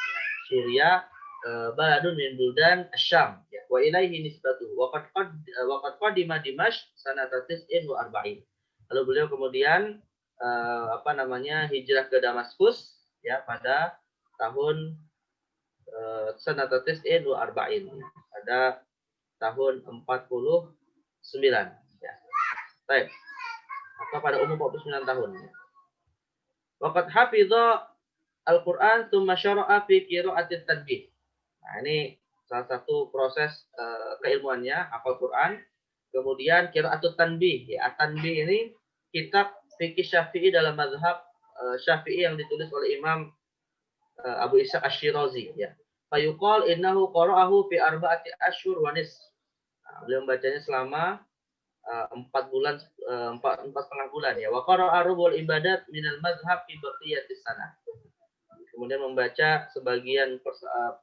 Suriah baladun min buldan Syam ya. Wa ilaihi nisbatuhu wa qad qadima Dimashq sanata 49. Lalu beliau kemudian hijrah ke Damaskus ya pada tahun sanata 49 pada tahun 49 ya. Baik. Atau pada umur 49 tahun ya. Waqad hafidha Al-Qur'an tsumma syara'a fi qira'atit tadbih. Nah, ini salah satu proses keilmuannya, hafal Quran, kemudian qira'atut tanbih ya. At-tanbih ini kitab fikih Syafi'i dalam mazhab Syafi'i yang ditulis oleh Imam Abu Ishaq Asy-Syirazi ya. Fayuqal innahu qara'ahu fi arba'ati asyhur wa nisf. Nah, beliau membacanya selama 4 setengah bulan ya. Wa qara'a rubul ibadat minal mazhab fi baqiyatis sanah. Kemudian membaca sebagian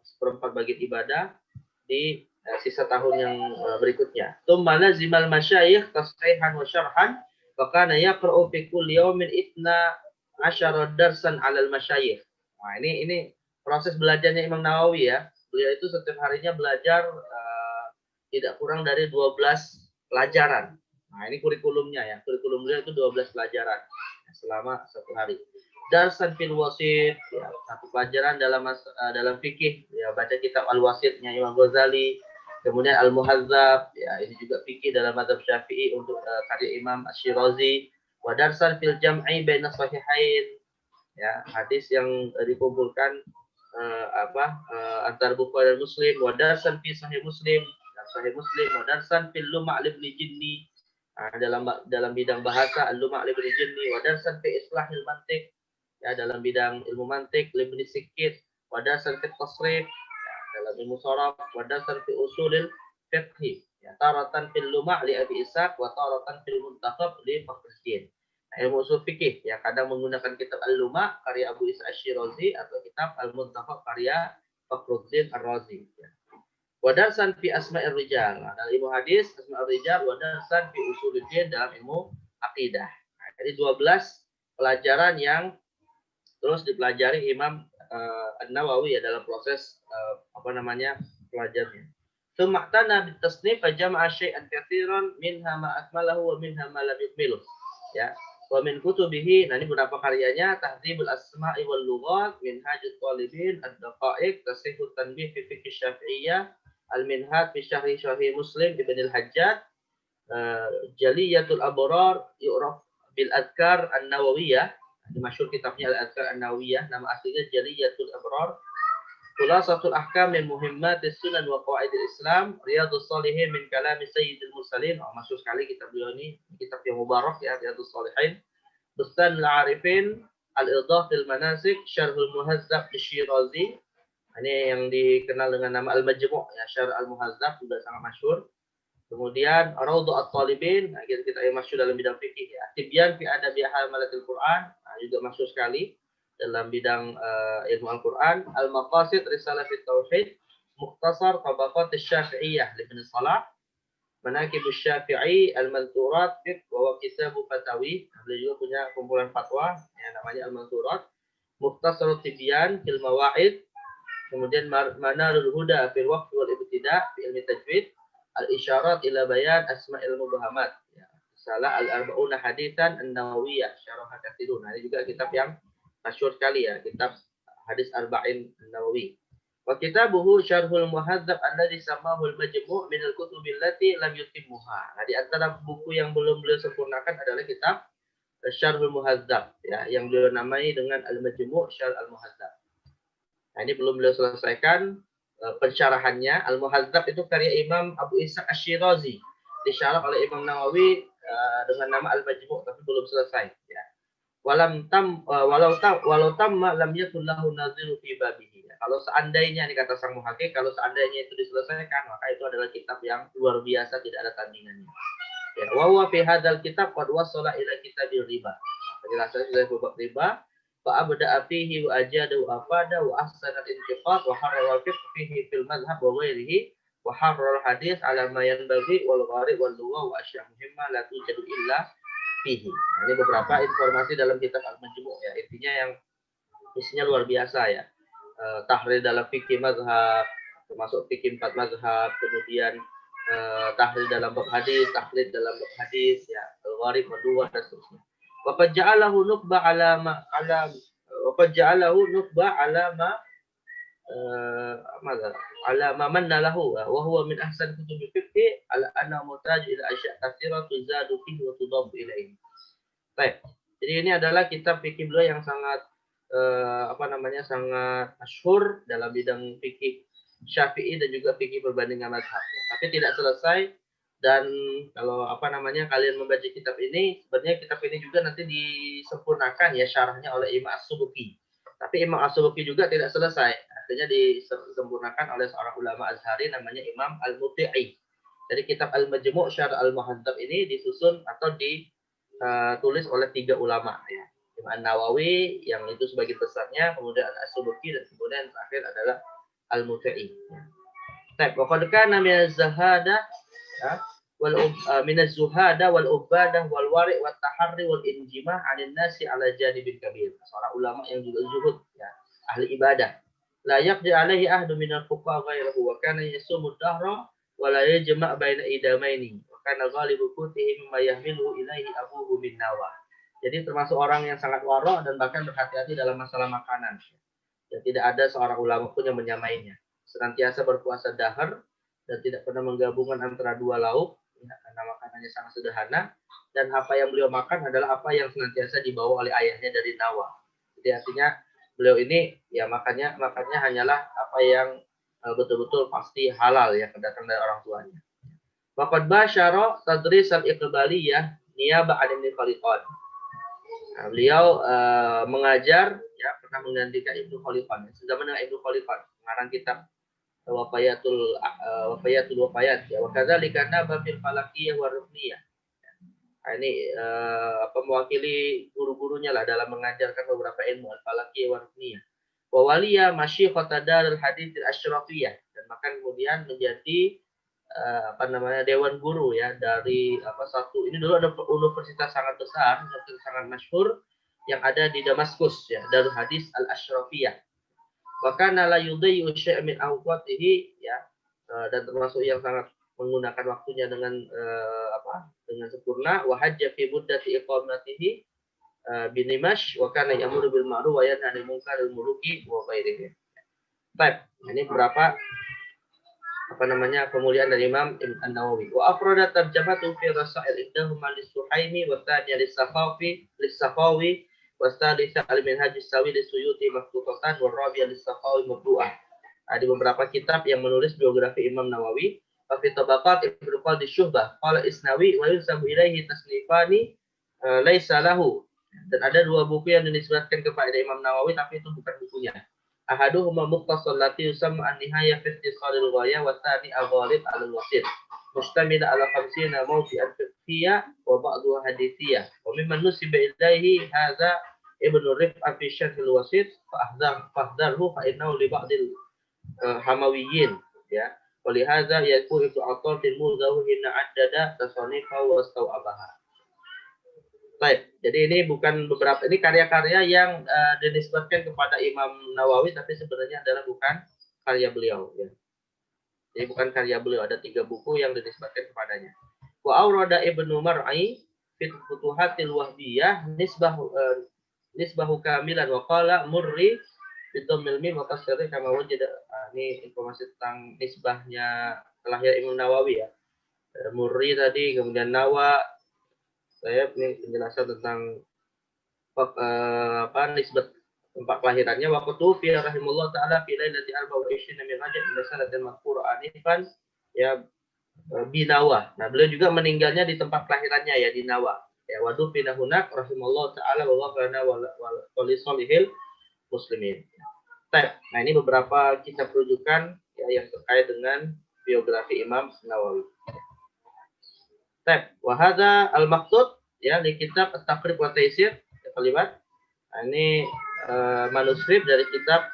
seperempat bagian ibadah di sisa tahun yang berikutnya. Tsumma lazimal masyayikh tashihan wa syarhan wa kana yaqra'u fi kulli yawmin 12 darsan 'alal masyayikh. Nah, ini proses belajarnya Imam Nawawi ya. Beliau itu setiap harinya belajar tidak kurang dari 12 pelajaran. Nah, ini kurikulumnya ya. Kurikulum beliau itu 12 pelajaran. selama 1 hari. Darsan fil wasit, ya, satu pelajaran dalam fikih, ya, baca kitab Al-Wasitnya Imam Ghazali, kemudian Al-Muhadzab, ya, ini juga fikih dalam mazhab Syafi'i untuk karya Imam Asy-Syirazi. Wa darsan fil jam'i baina sahihain, ya, hadis yang dikumpulkan antar Bukhari dan Muslim. Wa darsan fi sahih Muslim, sahih Muslim. Wa darsan fil luma' libni jinni, dalam bidang bahasa al-luma' libni jinni. Wa darsan fi islahil mantiq, ya, dalam bidang ilmu mantik libni sikit. Wa darsan fi tasrif, ya, dalam ilmu sharaf. Wa darsan fi usulil fiqh, ya, taratan fil luma' li Abi Ishaq wa taratan fil muntakhab li Fakhruddin. Ilmu usul fikih, ya, kadang menggunakan kitab Al-Luma' karya Abu Ishaq Asy-Syirazi atau kitab Al-Muntakhab karya Fakhruddin Ar-Razi, ya. Wa darsan fi asma'ir rijal, dalam ilmu hadis asma'ir rijal. Wa darsan fi usuluddin, dalam ilmu akidah. Nah, jadi 12 pelajaran yang terus dipelajari Imam An-Nawawi, ya, dalam proses pelajarnya. Tsumma bitasnif fa jama'a syai'an katsiran minha ma akmalahu wa minha ma lam yukmiluh, ya. Wa min kutubihi, nah ini beberapa karyanya: Tahdzibul Asma'i wal Lughat, Minhajut Talibin, Ad-Daqa'iq, Tasihhut Tanbih fi Fiqh Syafi'iyah, Al-Minhaj fi Syarhi Sahih Muslim Ibn al-Hajjaj, Jaliyatul Abrar, yu'raf bil Adhkar An-Nawawiyah. Ini masyhur kitabnya Al-Adhkar An-Nawawiyah, nama aslinya Jaliyatul Abrar. Khulasatul Ahkam min Muhimmatis Sunan wa Qawaidil Islam, Riyadhus Shalihin min Kalami Sayyidil Mursalin. Masyhur sekali kitab beliau ini, kitab yang mubarak, ya, Riyadhus Shalihin. Bustan al-Arifin, Al-Idah fil Manasik, Syarhul Muhadzab Asy-Syirazi. Ini yang dikenal dengan nama Al-Majmu', ya, Syarh Al-Muhadzab, juga sangat masyhur. Kemudian Raudhah At-Talibin, nah, kita yang masyhur dalam bidang fikih, ya. Tibyan fi Adabi Hamalatil Quran, nah, juga masyhur sekali dalam bidang ilmu Al-Quran. Al-Maqasid Risalah fi Tauhid, Mukhtasar Tabaqat Asy-Syafi'iyah Ibn Salah, Manaqib Asy-Syafi'i, Al-Mansurat Fiqh wa Kitab Fatawi. Beliau juga punya kumpulan fatwa, ya, namanya Al-Mansurat. Mukhtasar Tibyan fil Mawa'id, kemudian Manarul Huda fil Waqf wal Ibtida' fi ilmi tajwid. Al-Isyarat ila Bayan Asma'il Mubahamat, ya. Salah Al-Arba'una Haditsan An-Nawawiyah Syarah Katsirun. Nah, ini juga kitab yang masyhur sekali, ya, kitab hadis Arba'in An-Nawawi. Wa kitabuhu Syarhul Muhadzab alladzi samahu al-Majmu' min al-kutubil lati lam yutimmuha. Nah, di antara buku yang belum beliau sempurnakan adalah kitab Syarhul Muhadzab, ya, yang beliau namai dengan Al-Majmu' Syarh Al-Muhadzab. Nah, ini belum beliau selesaikan pensyarahannya. Al-Muhadzab itu karya Imam Abu Ishaq Asy-Syirazi, disyarah oleh Imam Nawawi dengan nama Al-Majmu', tapi belum selesai, ya. Walau tamma lam yakun lahu naziru fi babihi. Kalau seandainya, ini kata sang muhaqqiq, kalau seandainya itu diselesaikan, maka itu adalah kitab yang luar biasa, tidak ada tandingannya. Ya, wa huwa fi hadzal kitab qad wasala ila kitabil riba. Penjelasannya sudah bab riba. Fa abda'a fihi wa ajada wa afada wa ahsana al-intiqad wa harrara al-fiqh fihi fil madhhab wa ghairihi wa harrara al-hadis ala ma yanbaghi wal gharib wal lugha wa asya' muhimma la tujadu illa fihi. Nah, ini beberapa informasi dalam kitab Al-Majmu', ya. Intinya yang isinya luar biasa, ya. Tahrir dalam fikih mazhab, termasuk fikih 4 mazhab, kemudian tahrir dalam bab hadis, tahrir dalam bab hadis, ya, al-gharib, madhuwah, dan seterusnya. Wa qad ja'alahu nukba ala ma manna lahu wa huwa min ahsan kutubil fiqh ala anna mutaj ila asya' katsira tuzadu fihi wa tudab ilaihi. Baik. Jadi ini adalah kitab fikih beliau yang sangat sangat masyhur dalam bidang fikih Syafi'i dan juga fikih perbandingan mazhab. Tapi tidak selesai, dan kalau kalian membaca kitab ini, sebenarnya kitab ini juga nanti disempurnakan, ya, syarahnya oleh Imam As-Subki. Tapi Imam As-Subki juga tidak selesai, artinya disempurnakan oleh seorang ulama Azhari namanya Imam Al-Muti'i. Jadi kitab Al-Majmu' Syarh Al-Muhadzab ini disusun atau ditulis oleh 3 ulama, ya. Imam Nawawi yang itu sebagai besarnya, kemudian As-Subki, dan kemudian terakhir adalah Al-Muti'i. Baik, wa qad kana min az-zahada min az-zuhada wal ubadah wal wari' wat taharri wal injimah 'anil nasi 'ala janibil kabir. Seorang ulama yang juga zuhud, ya, ahli ibadah. La yaqdi 'alaihi ahdu minal fuqaha ghairuhu wa kana yasumu ad-dahra wa la yajma' baina idamaini wa kana ghalibu qutihi mimma yahmiluhu ilaihi abuhu min nawah. Jadi termasuk orang yang sangat waro dan bahkan berhati-hati dalam masalah makanan. Dan tidak ada seorang ulama pun yang menyamainya. Senantiasa berpuasa dahar dan tidak pernah menggabungkan antara dua lauk, ya, karena makanannya sangat sederhana. Dan apa yang beliau makan adalah apa yang senantiasa dibawa oleh ayahnya dari Nawa. Jadi artinya beliau ini ya makannya hanyalah apa yang betul-betul pasti halal ya kedatang dari orang tuanya. Waqad basyara tadris al-iqbaliyah niyaba 'an Ibnu Khaliqan. Nah, beliau mengajar ya pernah menggantikan Ibnu Khaliqan. Sezaman dengan Ibnu Khaliqan, pengarang kitab Wafayat ya wa kadzalika naba fil falakiyah wa rukniyah. Nah, ini mewakili guru-gurunya lah dalam mengajarkan beberapa ilmu al-falakiyah wa rukniyah. Wa waliya masyikhata darul hadits al-asyrafiyah, dan maka kemudian menjadi dewan guru ya dari satu ini dulu ada universitas sangat besar, sangat masyhur yang ada di Damaskus ya, Darul Hadis Al-Asyrafiyah. Wa kana la yudhi'u syai'an min awqatihi ya, dan termasuk yang sangat menggunakan waktunya dengan dengan sempurna. Wa hajja fi muddati iqamatihi bi Dimashq wa kana ya'muru bil ma'ruf wa yanha 'anil munkar wal muluki wa ghairihi. Baik, ini beberapa kemuliaan dari Imam An-Nawawi. Wa afrada tarjamatu fi rasail ihdahuma lis-Suhaimi wa thaniya lis-Sakhawi wa thalitha al-Minhaj as-Sawi lis-Suyuti maktutatan wa rabi'a lis-Sakhawi mabdu'ah. Ada beberapa kitab yang menulis biografi Imam Nawawi. Wa fi tabaqat Ibnu Qadi Syuhbah qala Isnawi wa yunsabu ilaihi tasnifani laisa lahu. Dan ada dua buku yang dinisbatkan kepada Imam Nawawi tapi itu bukan bukunya. Ahaduhuma mukhtasar lati yusamma an-nihaya fi ikhtisaril ghaya wa tsani al-ghalib al-wasit mustamil ala 50 mawdi'an fiqhiyya wa ba'dhuha hadithiyya wa mimman nusiba ilaihi hadza Ibnu Rif'ah fi syarh al-wasit fahdharhu fa innahu li ba'dil hamawiyyin ya wa li hadza yakun Ibnu Athail muzahu hina addada tasanifa wa staw'abaha. Baik, jadi ini bukan beberapa, ini karya-karya yang dinisbatkan kepada Imam Nawawi, tapi sebenarnya adalah bukan karya beliau. Ya. Jadi bukan karya beliau, ada 3 buku yang dinisbatkan kepadanya. Wa awrada Ibnu Mar'i fi Futuhatil Wahbiyah nisbahu kamilan wa qala Murri fi dhammil mim wa kasri kama wajada. Ini informasi tentang nisbahnya lahir Imam Nawawi ya. Murri tadi, kemudian Nawa. Saya ini penjelasan tentang nisbat tempat kelahirannya. Waqtu fi rahimullah taala fi lailati 24 min Rajab ila sanatin madhkur anifan ya binawa. Nah, beliau juga meninggalnya di tempat kelahirannya ya di Nawa. Ya wadu fi hunak rahimullah taala wa ghafara wa li salihil muslimin. Nah, ini beberapa kitab rujukan ya yang terkait dengan biografi Imam Nawawi. Wa hadza al-maqsud ya di kitab At-Taqrib wa Taisir kalimat. Nah, ini manuskrip dari kitab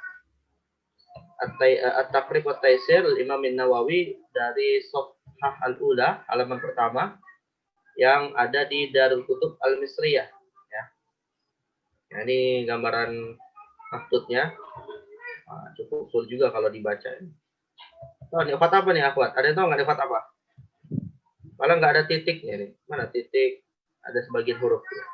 At-Taqrib wa Taisir Imam An-Nawawi dari Safhah al-Ula halaman pertama yang ada di Darul Kutub Al-Misriyah ya. Nah, ini gambaran maksudnya. Nah, cukup full juga kalau dibaca ini. Oh, ini apa nih akhwat? Ada yang tahu nggak ini apa? Malah nggak ada titiknya nih. Mana titik? Ada sebagian huruf. Ya.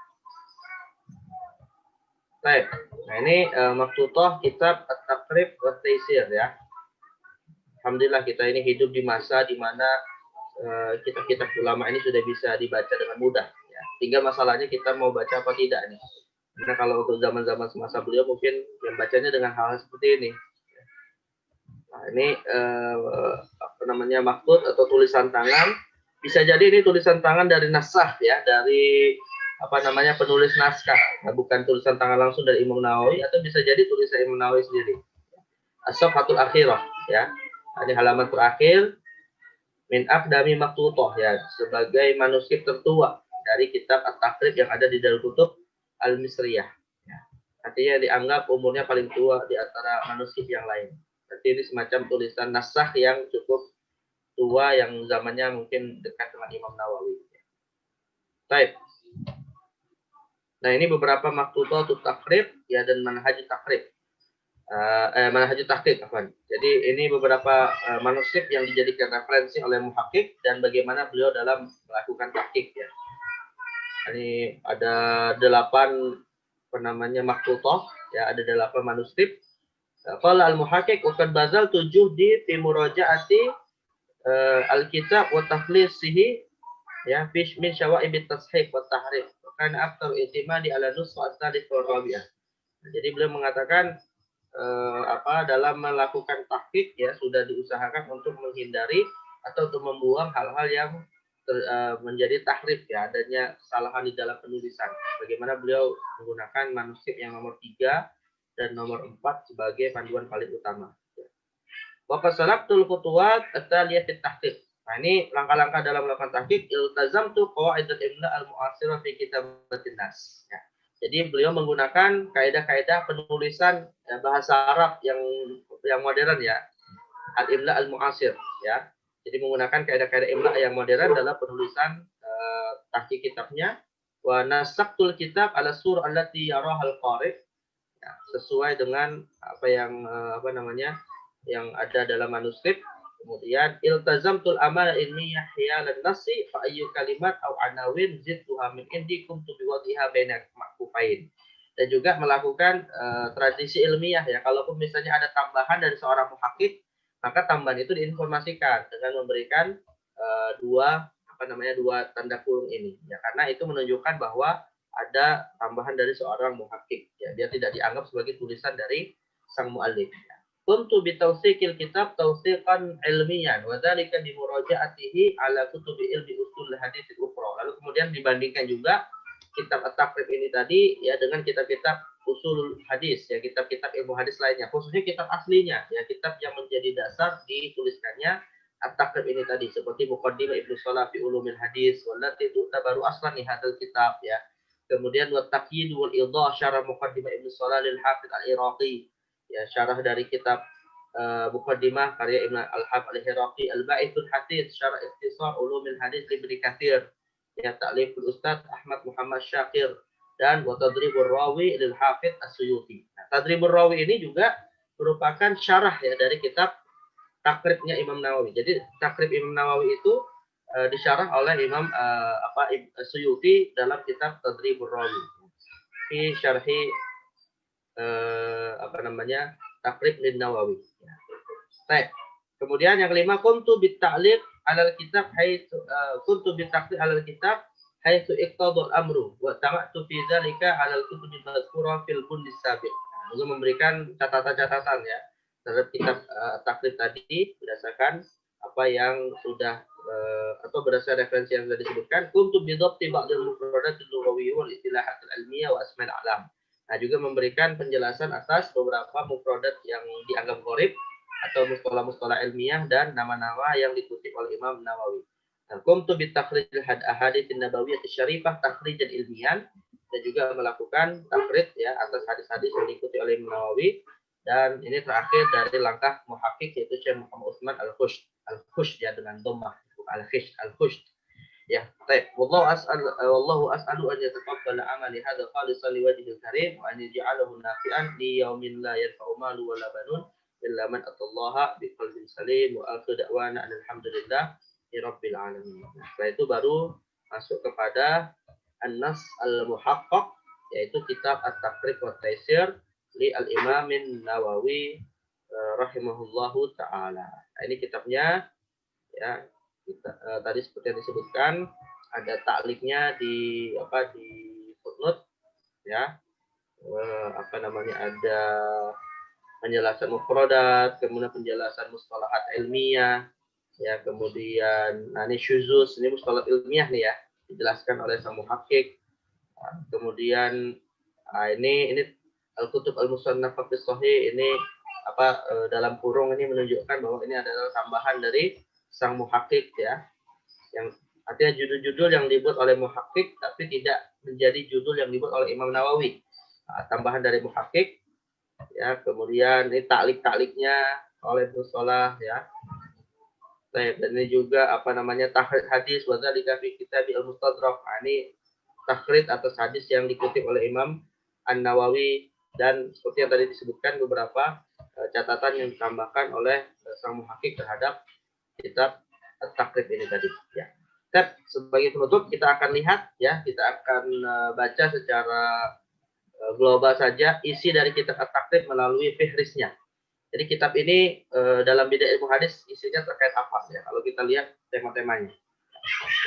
Baik. Nah ini maktutah kitab At-Taqrib wa Taisir ya. Alhamdulillah kita ini hidup di masa di mana kitab-kitab ulama ini sudah bisa dibaca dengan mudah. Ya. Tinggal masalahnya kita mau baca apa tidak nih. Karena kalau untuk zaman-zaman semasa beliau mungkin yang bacanya dengan hal seperti ini. Nah ini maktut atau tulisan tangan. Bisa jadi ini tulisan tangan dari nasakh ya, dari penulis naskah, nah, bukan tulisan tangan langsung dari Imam Nawawi, atau bisa jadi tulisan Imam Nawawi sendiri. As-Safhatul Akhirah ya. Ini halaman terakhir min aqdami maktutah ya, sebagai manuskrip tertua dari kitab At-Taqrib yang ada di Darul Kutub Al-Misriyah. Ya. Artinya dianggap umurnya paling tua di antara manuskrip yang lain. Berarti ini semacam tulisan nasakh yang cukup tua yang zamannya mungkin dekat dengan Imam Nawawi. Baik. Nah, ini beberapa maktutah takrib ya dan manhaj takrib. Manhaj takrib apa? Jadi ini beberapa manuskrip yang dijadikan referensi oleh muhakkik dan bagaimana beliau dalam melakukan tahqiq ya. Ini ada 8 maktutah, ya, ada 8 manuskrip. Qala al-muhaqqiq wa qad bazal 7 fi murajaati al-kitab wa taflisihi, ya, min syawa'ib at-tashih wa tahrif. Karena aktar i'timadi ala nusra as-sadis wa rabi'ah. Jadi beliau mengatakan dalam melakukan tahqiq, ya, sudah diusahakan untuk menghindari atau untuk membuang hal-hal yang menjadi tahrif, ya, adanya kesalahan di dalam penulisan. Bagaimana beliau menggunakan manuskrip yang nomor 3 dan nomor 4 sebagai panduan paling utama. Wa qasalabtul khutuwat at-taliyah fit tahqiq. Nah, ini langkah-langkah dalam melakukan tahqiq. Iltazamtu qawaidul imla al-mu'asirah fi kitabatin nas. Ya. Jadi beliau menggunakan kaidah-kaidah penulisan, ya, bahasa Arab yang modern, ya, al-imla al-mu'asir, ya. Jadi menggunakan kaidah-kaidah imla yang modern dalam penulisan tahqiq kitabnya. Wa nasaqtul kitab ala surah allati yaraha al-qari', ya, sesuai dengan apa yang yang ada dalam manuskrip. Kemudian iltazamtul amal ilmiyah hiyalan nasi fa ayyu kalimat aw anawin zidtuha min indi kuntu biwadhiha baina makfufain. Dan juga melakukan tradisi ilmiah, ya, kalaupun misalnya ada tambahan dari seorang muhakkik, maka tambahan itu diinformasikan dengan memberikan dua tanda kurung ini, ya, karena itu menunjukkan bahwa ada tambahan dari seorang muhakkik, ya, dia tidak dianggap sebagai tulisan dari sang muallif, ya. Kuntu bitawsiqil kitab tawsiqan ilmiyan wa dzalika bi murajaatihi ala kutubi ilmi usul hadits ukhra. Lalu kemudian dibandingkan juga kitab at-taqrib ini tadi, ya, dengan kitab-kitab usul hadis, ya, kitab-kitab ilmu hadis lainnya, khususnya kitab aslinya, ya, kitab yang menjadi dasar dituliskannya at-taqrib ini tadi, seperti Muqaddimah Ibnu Shalah fi Ulumil Hadis wallati tu'tabaru aslan li hadzal kitab, ya. Kemudian wa taqyid wal idah syarah Muqaddimah Ibnu Shalah lil Hafidz al-Iraqi, ya, syarah dari kitab Muqaddimah karya Ibnu al-Hafidz al-Iraqi, al-Ba'ithul Hadits syarah ikhtisar ulumil hadits Ibnu Katsir, ya, ta'liful Ustaz Ahmad Muhammad Syakir, dan wa tadribur rawi lil Hafidz as-Suyuti. Nah, tadribur rawi ini juga merupakan syarah, ya, dari kitab takribnya Imam Nawawi. Jadi takrib Imam Nawawi itu disyarah oleh Imam Suyuti dalam kitab Tadribur Rawi fi syarhi takrib lin Nawawi. Baik. Kemudian yang kelima, kuntu bita'liq alal kitab haitsu alal kitab haitsu iqtadul amru wa tamatu fi dzalika alal kutubil mazkura fil bundis sabiq. Juga memberikan catatan-catatan, ya, terhadap kitab takrib tadi berdasarkan apa yang sudah atau berdasarkan referensi yang sudah disebutkan. Kuntu bidhabti ba'dil mufradatil lughawiyyah wal istilahatil ilmiyyah wa asma'il a'lam. Nah, juga memberikan penjelasan atas beberapa mufradat yang dianggap gharib atau mustalah-mustalah ilmiah dan nama-nama yang dikutip oleh Imam Nawawi. Nah, kuntu bitakhrij al-ahadits nabawiyyah syarifah takhrijan ilmiyan, dan juga melakukan takhrij, ya, atas hadis-hadis yang diikuti oleh Imam Nawawi. Dan ini terakhir dari langkah muhakkik, yaitu Syekh Muhammad Utsman al-Khush, ya, dengan dhammah al-Khush. Ya, baik. Wallahu as'alu an yataqabbala amali hadza khalisan liwajhil karim wa an yaj'alahu nafi'an li yaumin la yanfa'u malu wa la banun illa man atallaha biqalbin salim wa akhiru da'wana alhamdulillah rabbil alamin. Nah, setelah itu baru masuk kepada an-nas al-muhaqqaq, yaitu kitab at-taqrib wa taysir li al-Imamin Nawawi rahimahullahu taala. Nah, ini kitabnya, ya, tadi seperti yang disebutkan, ada takliknya di footnote, ya, ada penjelasan mufradat, kemudian penjelasan mustalahat ilmiah, ya, kemudian ini syuzuz, ini mustalah ilmiah nih, ya, dijelaskan oleh sang muhakkik. Kemudian ini al-kutub al-musannafah fi shahih, ini dalam kurung ini menunjukkan bahwa ini adalah tambahan dari sang muhakkik, ya, yang artinya judul-judul yang dibuat oleh muhakkik tapi tidak menjadi judul yang dibuat oleh Imam Nawawi. Tambahan dari muhakkik, ya. Kemudian ini taklik-takliknya oleh Ibnu Shalah, ya. Dan ini juga takhrij hadis wa dzalika fi kitab al-Mustadrak. Ini takhrij atas hadis yang dikutip oleh Imam An-Nawawi, dan seperti yang tadi disebutkan beberapa catatan yang ditambahkan oleh sang muhakkik terhadap kitab at-taqrib ini tadi, ya. Sebagai penutup kita akan lihat ya, kita akan baca secara global saja isi dari kitab At-Taqrib melalui fihrisnya. Jadi kitab ini dalam bidang ilmu hadis isinya terkait apa ya? Kalau kita lihat tema-temanya.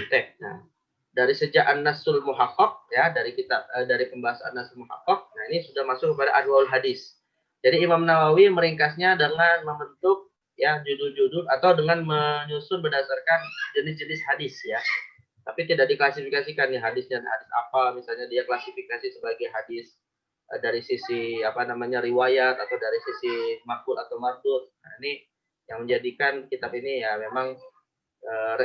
Oke. Nah, dari sejak An-Nasul Muhaqqaq ya, dari kitab dari pembahasan An-Nasul Muhaqqaq. Nah, ini sudah masuk kepada Anwaul Hadis. Jadi Imam Nawawi meringkasnya dengan membentuk ya judul-judul atau dengan menyusun berdasarkan jenis-jenis hadis ya. Tapi tidak diklasifikasikan ya hadisnya hadis apa, misalnya dia klasifikasi sebagai hadis dari sisi apa namanya riwayat atau dari sisi maqbul atau mardud. Nah, ini yang menjadikan kitab ini ya memang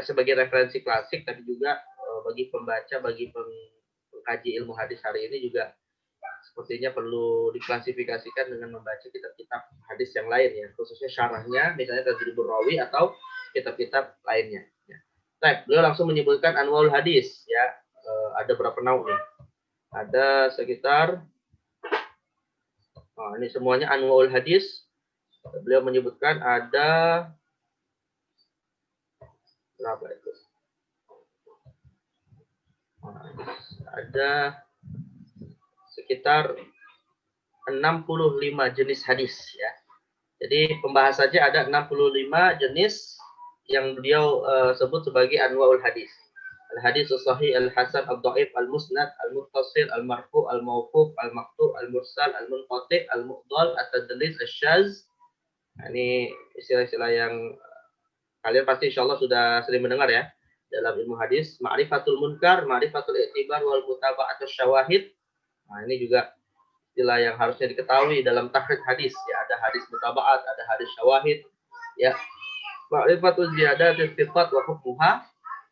sebagai referensi klasik, tapi juga bagi pembaca, bagi pengkaji ilmu hadis hari ini juga sepertinya perlu diklasifikasikan dengan membaca kitab-kitab hadis yang lain ya, khususnya syarahnya, misalnya Tadribur Rawi atau kitab-kitab lainnya. Ya. Baik, beliau langsung menyebutkan Anwaul Hadis ya. Ada berapa nauk nih? Ada sekitar ini semuanya Anwaul Hadis. Beliau menyebutkan ada berapa itu? Ada sekitar 65 jenis hadis ya. Jadi pembahasannya ada 65 jenis yang beliau sebut sebagai anwaul hadis. Al-hadis as-sahih, al-hasan, al-dhaif, al-musnad, al-muttasil, al-marfu, al-mauquf, al-maqtu, al-mursal, al-munqati, al-mu'dhal, at-tadlis, asy-syadz. Nah, ini istilah-istilah yang kalian pasti insyaallah sudah sering mendengar ya dalam ilmu hadis. Ma'rifatul munkar, ma'rifatul i'tibar wal mutaba'atus syawahid. Nah, ini juga istilah yang harusnya diketahui dalam takhrij hadis ya, ada hadis mutaba'at, ada hadis syawahid ya. Ma'rifatul ziyadah sifat wa hukmuha.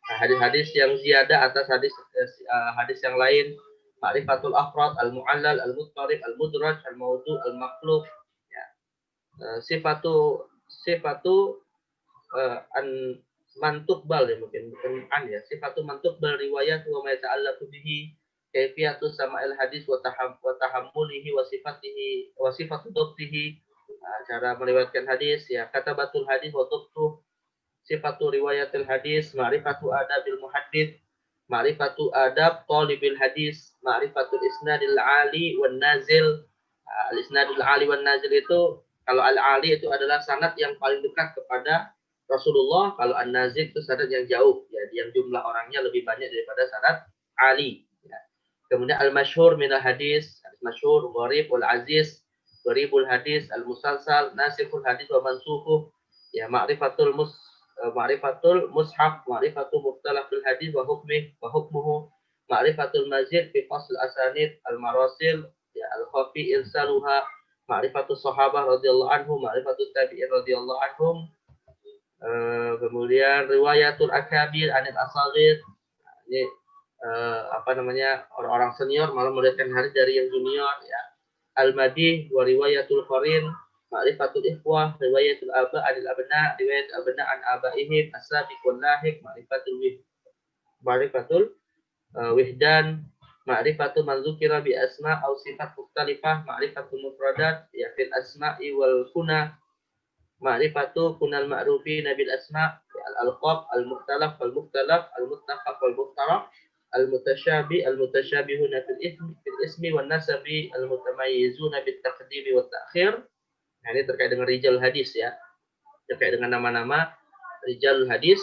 Nah, hadis-hadis yang ziyadah atas hadis yang lain. Ma'rifatul afrad, al-mu'allal, al-muttarib, al-mudraj, al-mawdu', al-maqlub ya. Sifatu an mantuqbal ya, mungkin bukan an ya. Sifatu mantuqbal riwayat wa ma ta'allaqu bihi, kaifiyatu sama'il hadis wa tahammulihi wa sifatihi wa sifatu dhabtihi. Cara meriwayatkan hadis ya, katabatul hadis wa dhabtuh, sifatu riwayatil hadis, ma'rifatu adabil muhaddits, ma'rifatu adab talibil hadis, ma'rifatul isnadil ali wan nazil. Al-isnadul ali wan nazil itu, kalau al-ali itu adalah sanad yang paling dekat kepada Rasulullah, kalau an-nazil itu sanad yang jauh ya, yang jumlah orangnya lebih banyak daripada sanad ali ya. Kemudian al-masyhur minal hadis, al-masyhur, gharib, wal-aziz, gharibul hadis, al-musalsal, nasikhul hadis wa mansukhuh ya, ma'rifatul mushaf, ma'rifatul mukhtalafil hadis wa hukmuhu, ma'rifatul mazid fi fasl asanid, al-marasil ya, al-khafi irsaluha, ma'rifatul sahabah radhiyallahu anhum, ma'rifatul tabi'in radhiyallahu anhum. Kemudian riwayatul akabir anil asaghir, ini apa namanya, orang-orang senior malah meriwayatkan hadis dari yang junior ya. Al-madih wa riwayatul qarin, ma'rifatul ikhwah, riwayatul aba anil abna, riwayat abna an abaihim, as-sabiq wal lahiq, ma'rifatul wihdan, ma'rifatul man dzukira bi asma aw sifat mukhtalifah, ma'rifatul mufradat ya fil asma'i wal kuna, ma'rifatu kunal ma'rufi nabil asma, al-alqab, al-mukhtalaf, al-mukhtalaf, al-muttafaq, wal-mukhtaraf, al-mutasyabi, al-mutashabihuna fil ismi wan nasabi, al-mutamayyizuna bit taqdimi wat ta'khir. Nah, ini terkait dengan rijal hadis ya. Terkait dengan nama-nama rijal hadis.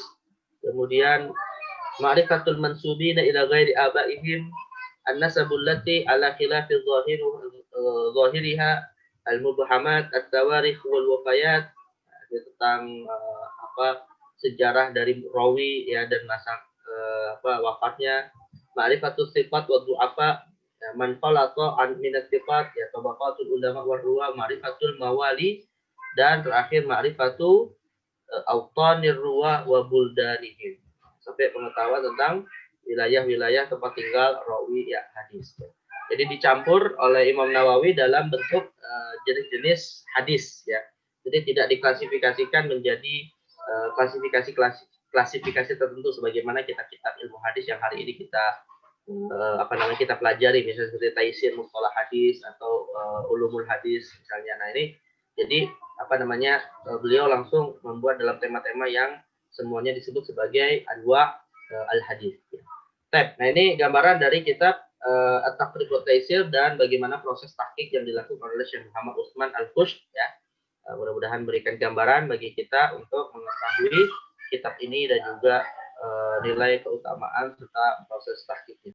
Kemudian ma'rifatul mansubina ila ghairi abaihim, an-nasabul lati ala khilafi zahiriha, al-mubhamat, at-tawarikh wal wafayat, tentang sejarah dari rawi ya dan masa wafatnya. Ma'rifatus sifat wa du'afa, man falata an minat sifat ya, tabaqatul ulama war ruwa, ma'rifatul mawali, dan terakhir ma'rifatu awtanir ruwa wa buldanihim, sampai pengetahuan tentang wilayah-wilayah tempat tinggal rawi ya hadis. Jadi dicampur oleh Imam Nawawi dalam bentuk jenis-jenis hadis ya. Jadi tidak diklasifikasikan menjadi klasifikasi tertentu sebagaimana kitab-kitab ilmu hadis yang hari ini kita kita pelajari, misalnya seperti Taisir Mustalah Hadis atau Ulumul Hadis misalnya. Nah, ini jadi beliau langsung membuat dalam tema-tema yang semuanya disebut sebagai anwa al-hadis. Nah, ini gambaran dari kitab At-Taqrib wa Taisir dan bagaimana proses tahqiq yang dilakukan oleh Syekh Muhammad Utsman Al-Khush ya. Mudah-mudahan berikan gambaran bagi kita untuk mengetahui kitab ini dan juga nilai keutamaan serta proses tahqiqnya.